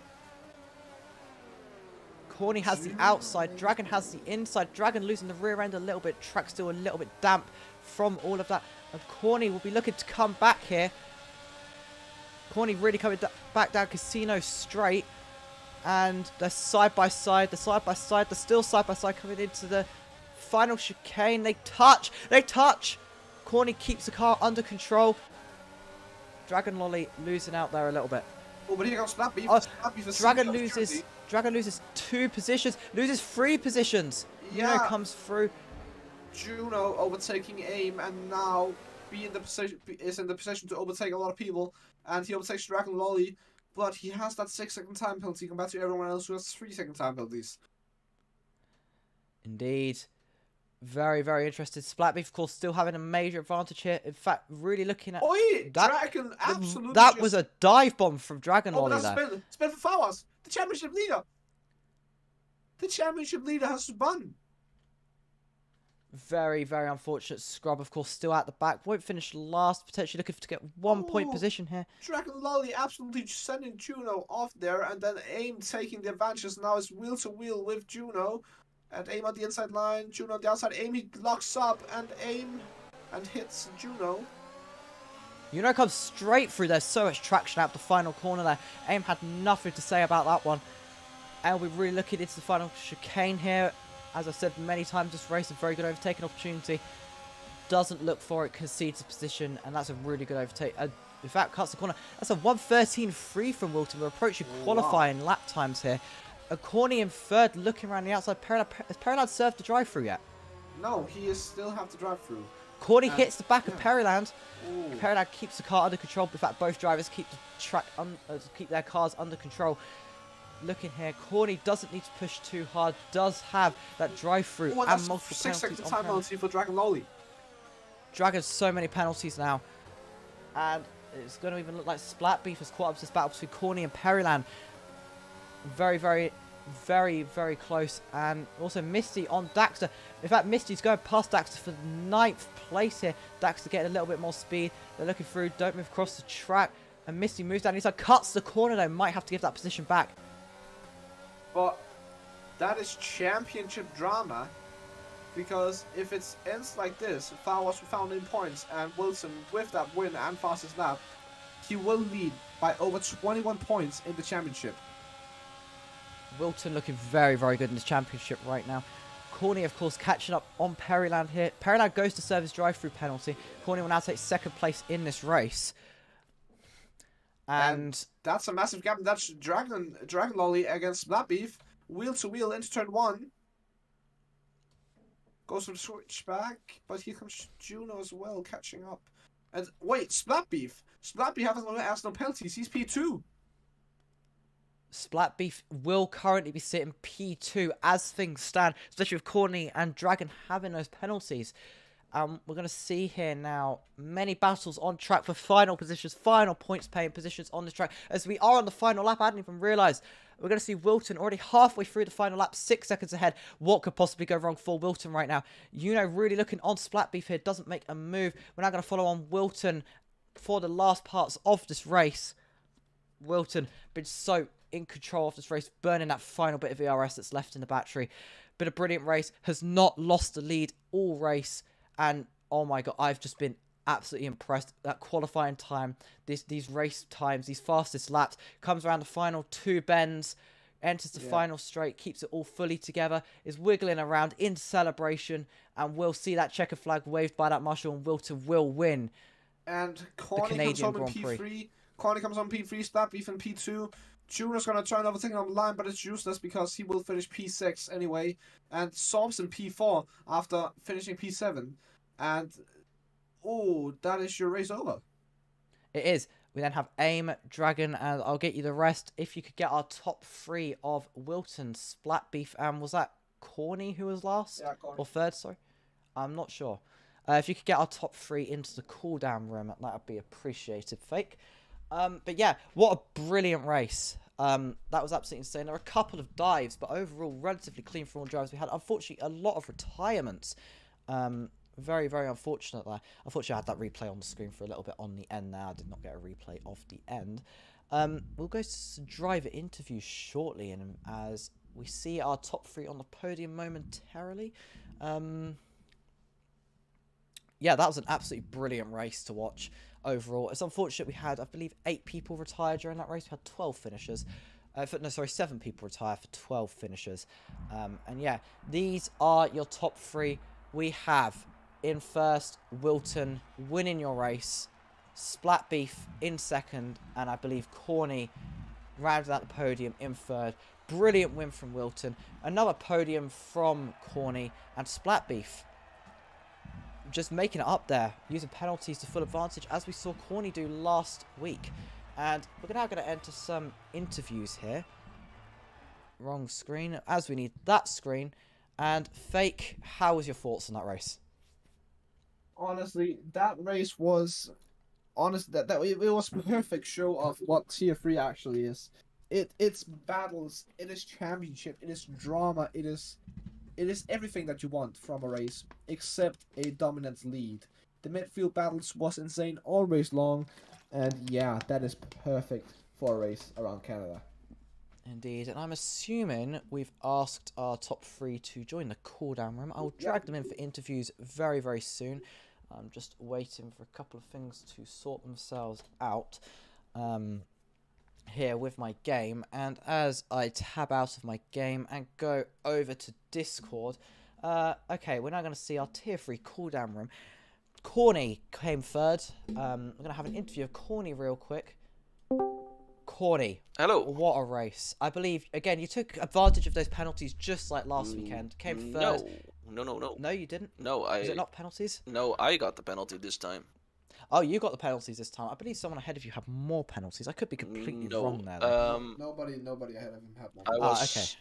Corny has the Juno. outside. Dragon has the inside. Dragon losing the rear end a little bit. Track still a little bit damp from all of that. And Corny will be looking to come back here. Corny really coming back down Casino straight. And they're side by side. They're still side by side coming into the final chicane. They touch. Corny keeps the car under control. Dragon Lolly losing out there a little bit. Oh, but here comes Slappy. Oh, Slappy for Dragon loses 2 positions. Loses 3 positions. Yeah. Juno comes through. Juno overtaking aim, and now is in the position to overtake a lot of people, and he overtakes Dragon Lolly, but he has that 6-second time penalty compared to everyone else who has 3-second time penalties. Indeed. Very, very interested. Splatbeef, of course, still having a major advantage here. In fact, really looking at... Oi! That- Dragon absolutely That just... was a dive bomb from Dragon Oh, Lolly that's there. spin for Fawas. The championship leader. The championship leader has spun. Very, very unfortunate. Scrub, of course, still at the back. Won't finish last. Potentially looking to get 1 point position here. Dragon Lolly absolutely sending Juno off there, and then AIM taking the advantage. Now it's wheel to wheel with Juno. And AIM on the inside line, Juno on the outside. AIM, he locks up, and AIM and hits Juno. Juno comes straight through. There's so much traction out the final corner there. AIM had nothing to say about that one. And we're really looking into the final chicane here. As I've said many times, this race, a very good overtaking opportunity. Doesn't look for it, concedes a position, and that's a really good overtake. In fact, cuts the corner. That's a 1:13.3 from Wilton. We're approaching qualifying lap times here. A Corny in third, looking around the outside. Has Periland served the drive-through yet? No, he is still have to drive through. Corny hits the back of Periland. Periland keeps the car under control. In fact, both drivers keep the track keep their cars under control. Looking here, Corny doesn't need to push too hard. Does have that drive-through and multiple 6 penalties. second time penalty for Dragon Lolly. Dragon's so many penalties now, and it's going to even look like Splat Beef has caught up to this battle between Corny and Periland. Very, very, very, very close. And also Misty on Daxter. In fact, Misty's going past Daxter for 9th place here. Daxter getting a little bit more speed. They're looking through, don't move across the track. And Misty moves down inside, cuts the corner though, might have to give that position back. But that is championship drama, because if it ends like this, Flowers found in points, and Wilson with that win and fastest lap, he will lead by over 21 points in the championship. Wilton looking very, very good in this championship right now. Corny, of course, catching up on Periland here. Periland goes to serve his drive-through penalty. Corny will now take 2nd place in this race. And that's a massive gap. That's Dragon Lolly against Splat Beef. Wheel to wheel into turn 1. Goes for the switch back, but here comes Juno as well, catching up. And wait, Splat Beef has no penalties. He's P2. Splat Beef will currently be sitting P2 as things stand, especially with Corny and Dragon having those penalties. We're going to see here now many battles on track for final positions, final points paying positions on the track. As we are on the final lap, I hadn't even realised. We're going to see Wilton already halfway through the final lap, 6 seconds ahead. What could possibly go wrong for Wilton right now? Really looking on Splat Beef here, doesn't make a move. We're now going to follow on Wilton for the last parts of this race. Wilton been so in control of this race, burning that final bit of ERS that's left in the battery. Been a brilliant race, has not lost the lead all race. And, oh my god, I've just been absolutely impressed. That qualifying time, these race times, these fastest laps, comes around the final 2 bends, enters the final straight, keeps it all fully together, is wiggling around in celebration, and we'll see that checker flag waved by that marshal, and Wilton will win and the Canadian Grand Prix. P3. Corny comes on P3, Splat Beef in P2. Juno's going to try and overtake on the line, but it's useless because he will finish P6 anyway. And Sobs in P4 after finishing P7. And, oh, that is your race over. It is. We then have AIM, Dragon, and I'll get you the rest. If you could get our top 3 of Wilton, Splat Beef, and was that Corny who was last? Yeah, Corny. Or 3rd, sorry. I'm not sure. If you could get our top 3 into the cool-down room, that would be appreciated, Fake. But yeah, what a brilliant race. That was absolutely insane. There were a couple of dives, but overall, relatively clean for all drivers. We had, unfortunately, a lot of retirements. Very, very unfortunate there. Unfortunately, I had that replay on the screen for a little bit on the end there. I did not get a replay of the end. We'll go to some driver interviews shortly, and as we see our top 3 on the podium momentarily. Yeah, that was an absolutely brilliant race to watch overall. It's unfortunate we had, I believe, 8 people retire during that race. We had 12 finishers. 7 people retire for 12 finishers. And yeah, these are your top 3. We have, in first, Wilton winning your race. Splat Beef in 2nd. And I believe Corny rounded out the podium in 3rd. Brilliant win from Wilton. Another podium from Corny. And Splat Beef just making it up there, using penalties to full advantage, as we saw Corny do last week. And we're now going to enter some interviews here. Wrong screen, as we need that screen. And Fake, how was your thoughts on that race? Honestly, that race was... it was a perfect show of what Tier 3 actually is. It's battles, it is championship, it is drama, it is it is everything that you want from a race, except a dominant lead. The midfield battles was insane, always long, and yeah, that is perfect for a race around Canada. Indeed, and I'm assuming we've asked our top 3 to join the cooldown room. I'll drag them in for interviews very, very soon. I'm just waiting for a couple of things to sort themselves out here with my game. And as I tab out of my game and go over to Discord, okay, we're now going to see our tier 3 cooldown room. Corny came third. We're going to have an interview of Corny real quick. Corny. Hello. What a race. I believe, again, you took advantage of those penalties just like last weekend. Came third. No. No, you didn't? No, Was it not penalties? No, I got the penalty this time. Oh, you got the penalties this time. I believe someone ahead of you had more penalties. I could be completely wrong there. Nobody ahead of him had one.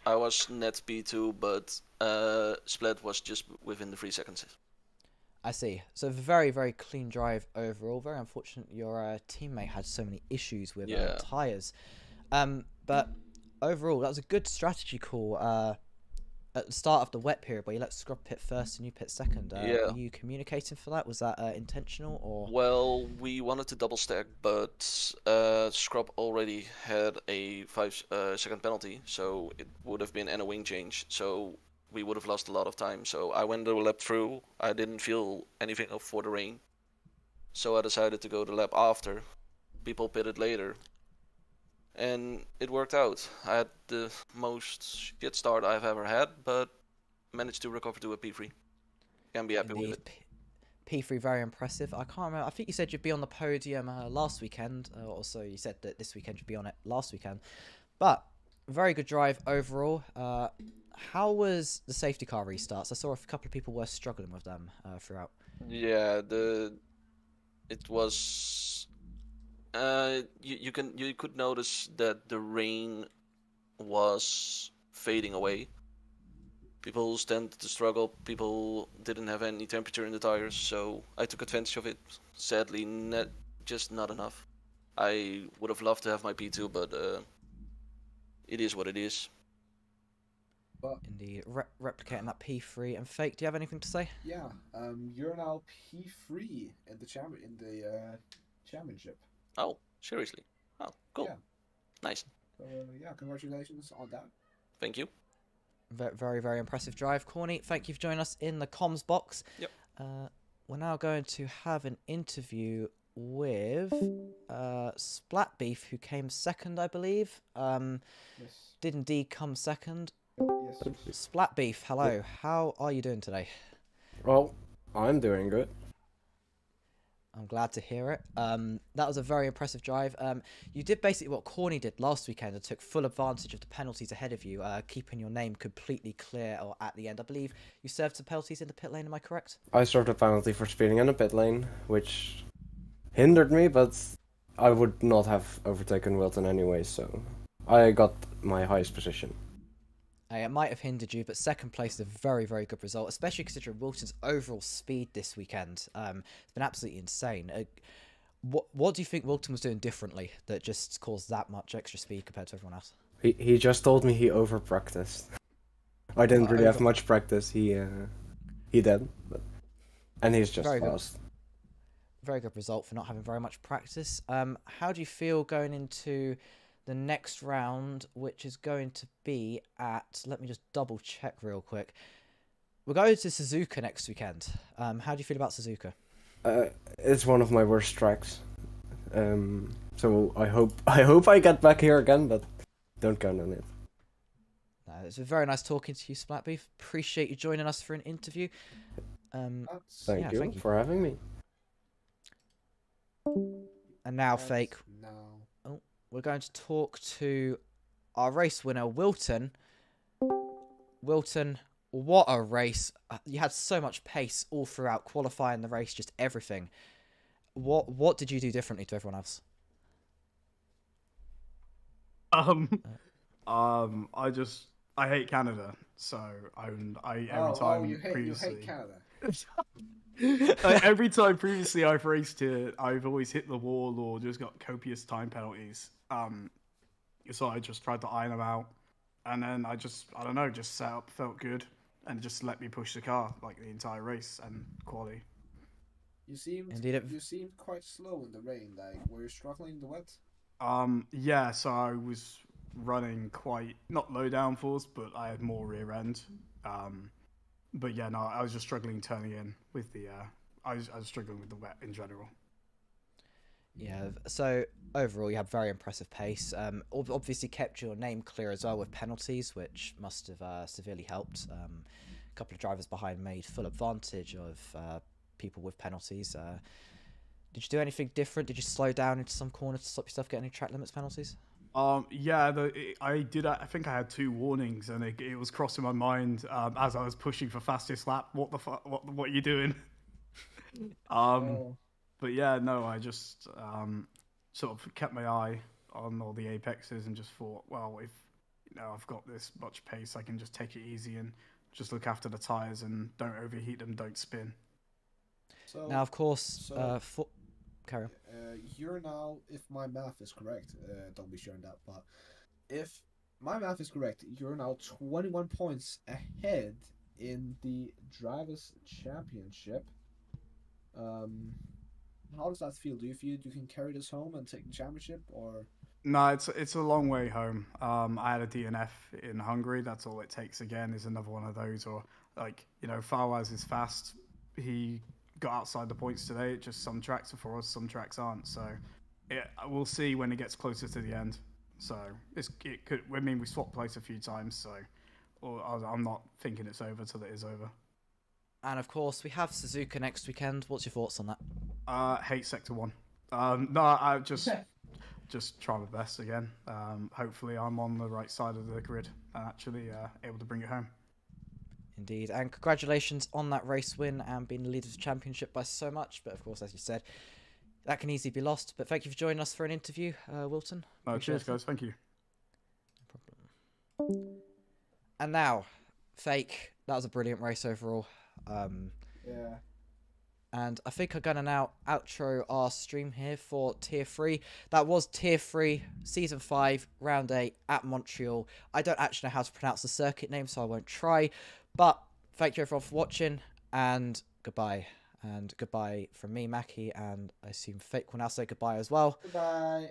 I was net P2, but Split was just within the 3 seconds. I see. So very, very clean drive overall. Very unfortunate your teammate had so many issues with tyres. But overall, that was a good strategy call at the start of the wet period where you let Scrub pit first and you pit second. Were you communicating for that? Was that intentional? Or? Well, we wanted to double stack, but Scrub already had a 5-second penalty, so it would have been a wing change. So we would have lost a lot of time. So I went the lap through. I didn't feel anything up for the rain. So I decided to go the lap after. People pitted later. And it worked out. I had the most shit start I've ever had, but managed to recover to a P3. Can be happy with it. P3, very impressive. I can't remember. I think you said you'd be on the podium last weekend. Also, you said that this weekend you'd be on it last weekend. But very good drive overall. How was the safety car restarts? I saw a couple of people were struggling with them throughout. Yeah, it was. You could notice that the rain was fading away. People tended to struggle. People didn't have any temperature in the tires, so I took advantage of it. Sadly, just not enough. I would have loved to have my P2, but it is what it is. But indeed, replicating that P3 and Fake. Do you have anything to say? Yeah, you're now P3 in the championship. Oh, seriously? Oh, cool. Yeah. Nice. Yeah, congratulations on that. Thank you. Very, very impressive drive, Corny. Thank you for joining us in the comms box. Yep. We're now going to have an interview with Splat Beef, who came second, I believe. Yes. Did indeed come second. Yes. Splat Beef, hello. How are you doing today? Well, I'm doing good. I'm glad to hear it. That was a very impressive drive. You did basically what Corny did last weekend and took full advantage of the penalties ahead of you, keeping your name completely clear or at the end. I believe you served some penalties in the pit lane, am I correct? I served a penalty for speeding in the pit lane, which hindered me, but I would not have overtaken Wilton anyway, so I got my highest position. It might have hindered you, but second place is a very, very good result, especially considering Wilton's overall speed this weekend. It's been absolutely insane. What do you think Wilton was doing differently that just caused that much extra speed compared to everyone else? He just told me he over practiced. I didn't really have much practice. He did, and he's just very fast. Good. Very good result for not having very much practice. How do you feel going into the next round, which is going to be at, let me just double check real quick. We're going to Suzuka next weekend. How do you feel about Suzuka? It's one of my worst tracks. So I hope I get back here again, but don't count on it. It's very nice talking to you, Splatbeef. Appreciate you joining us for an interview. Thank you for having me. And now, Fake. We're going to talk to our race winner, Wilton. Wilton, what a race. You had so much pace all throughout, qualifying the race, just everything. What did you do differently to everyone else? I hate Canada, so you hate Canada. Every time previously I've raced here, I've always hit the wall or just got copious time penalties. So I just tried to iron them out, and then just set up, felt good, and just let me push the car like the entire race and quali. Indeed, You seemed quite slow in the rain. Like, were you struggling in the wet? Yeah, so I was running quite not low downforce, but I had more rear end. But yeah, no, I was just struggling turning in with the. I was struggling with the wet in general. Yeah, so overall you had very impressive pace. Obviously kept your name clear as well with penalties, which must have severely helped. A couple of drivers behind made full advantage of people with penalties. Did you do anything different? Did you slow down into some corner to stop yourself getting any track limits penalties? Yeah, I did. I think I had 2 warnings, and it was crossing my mind as I was pushing for fastest lap. What the fuck? What are you doing? But yeah, no, I just sort of kept my eye on all the apexes and just thought, well, if I've got this much pace, I can just take it easy and just look after the tires and don't overheat them, don't spin. So Now, of course, carry on. You're now, if my math is correct, don't be sure on that, but if my math is correct, you're now 21 points ahead in the Drivers' Championship. How does that feel? Do you feel you can carry this home and take the championship, or? No, it's a long way home. I had a DNF in Hungary. That's all it takes. Again, is another one of those. Or like Fawaz is fast. He got outside the points today. Just some tracks are for us, some tracks aren't. So we'll see when it gets closer to the end. So it could. I mean, we swapped place a few times. So I'm not thinking it's over till it is over. And of course, we have Suzuka next weekend. What's your thoughts on that? Hate Sector 1. No, I just try my best again. Hopefully I'm on the right side of the grid and actually able to bring it home. Indeed, and congratulations on that race win and being the leader of the championship by so much. But of course, as you said, that can easily be lost. But thank you for joining us for an interview, Wilton. Cheers, guys. Thank you. No problem. And now, Fake. That was a brilliant race overall. Yeah. And I think I'm going to now outro our stream here for Tier 3. That was Tier 3, Season 5, Round 8 at Montreal. I don't actually know how to pronounce the circuit name, so I won't try. But thank you everyone for watching, and goodbye. And goodbye from me, Mackie, and I assume Fake will now say goodbye as well. Goodbye.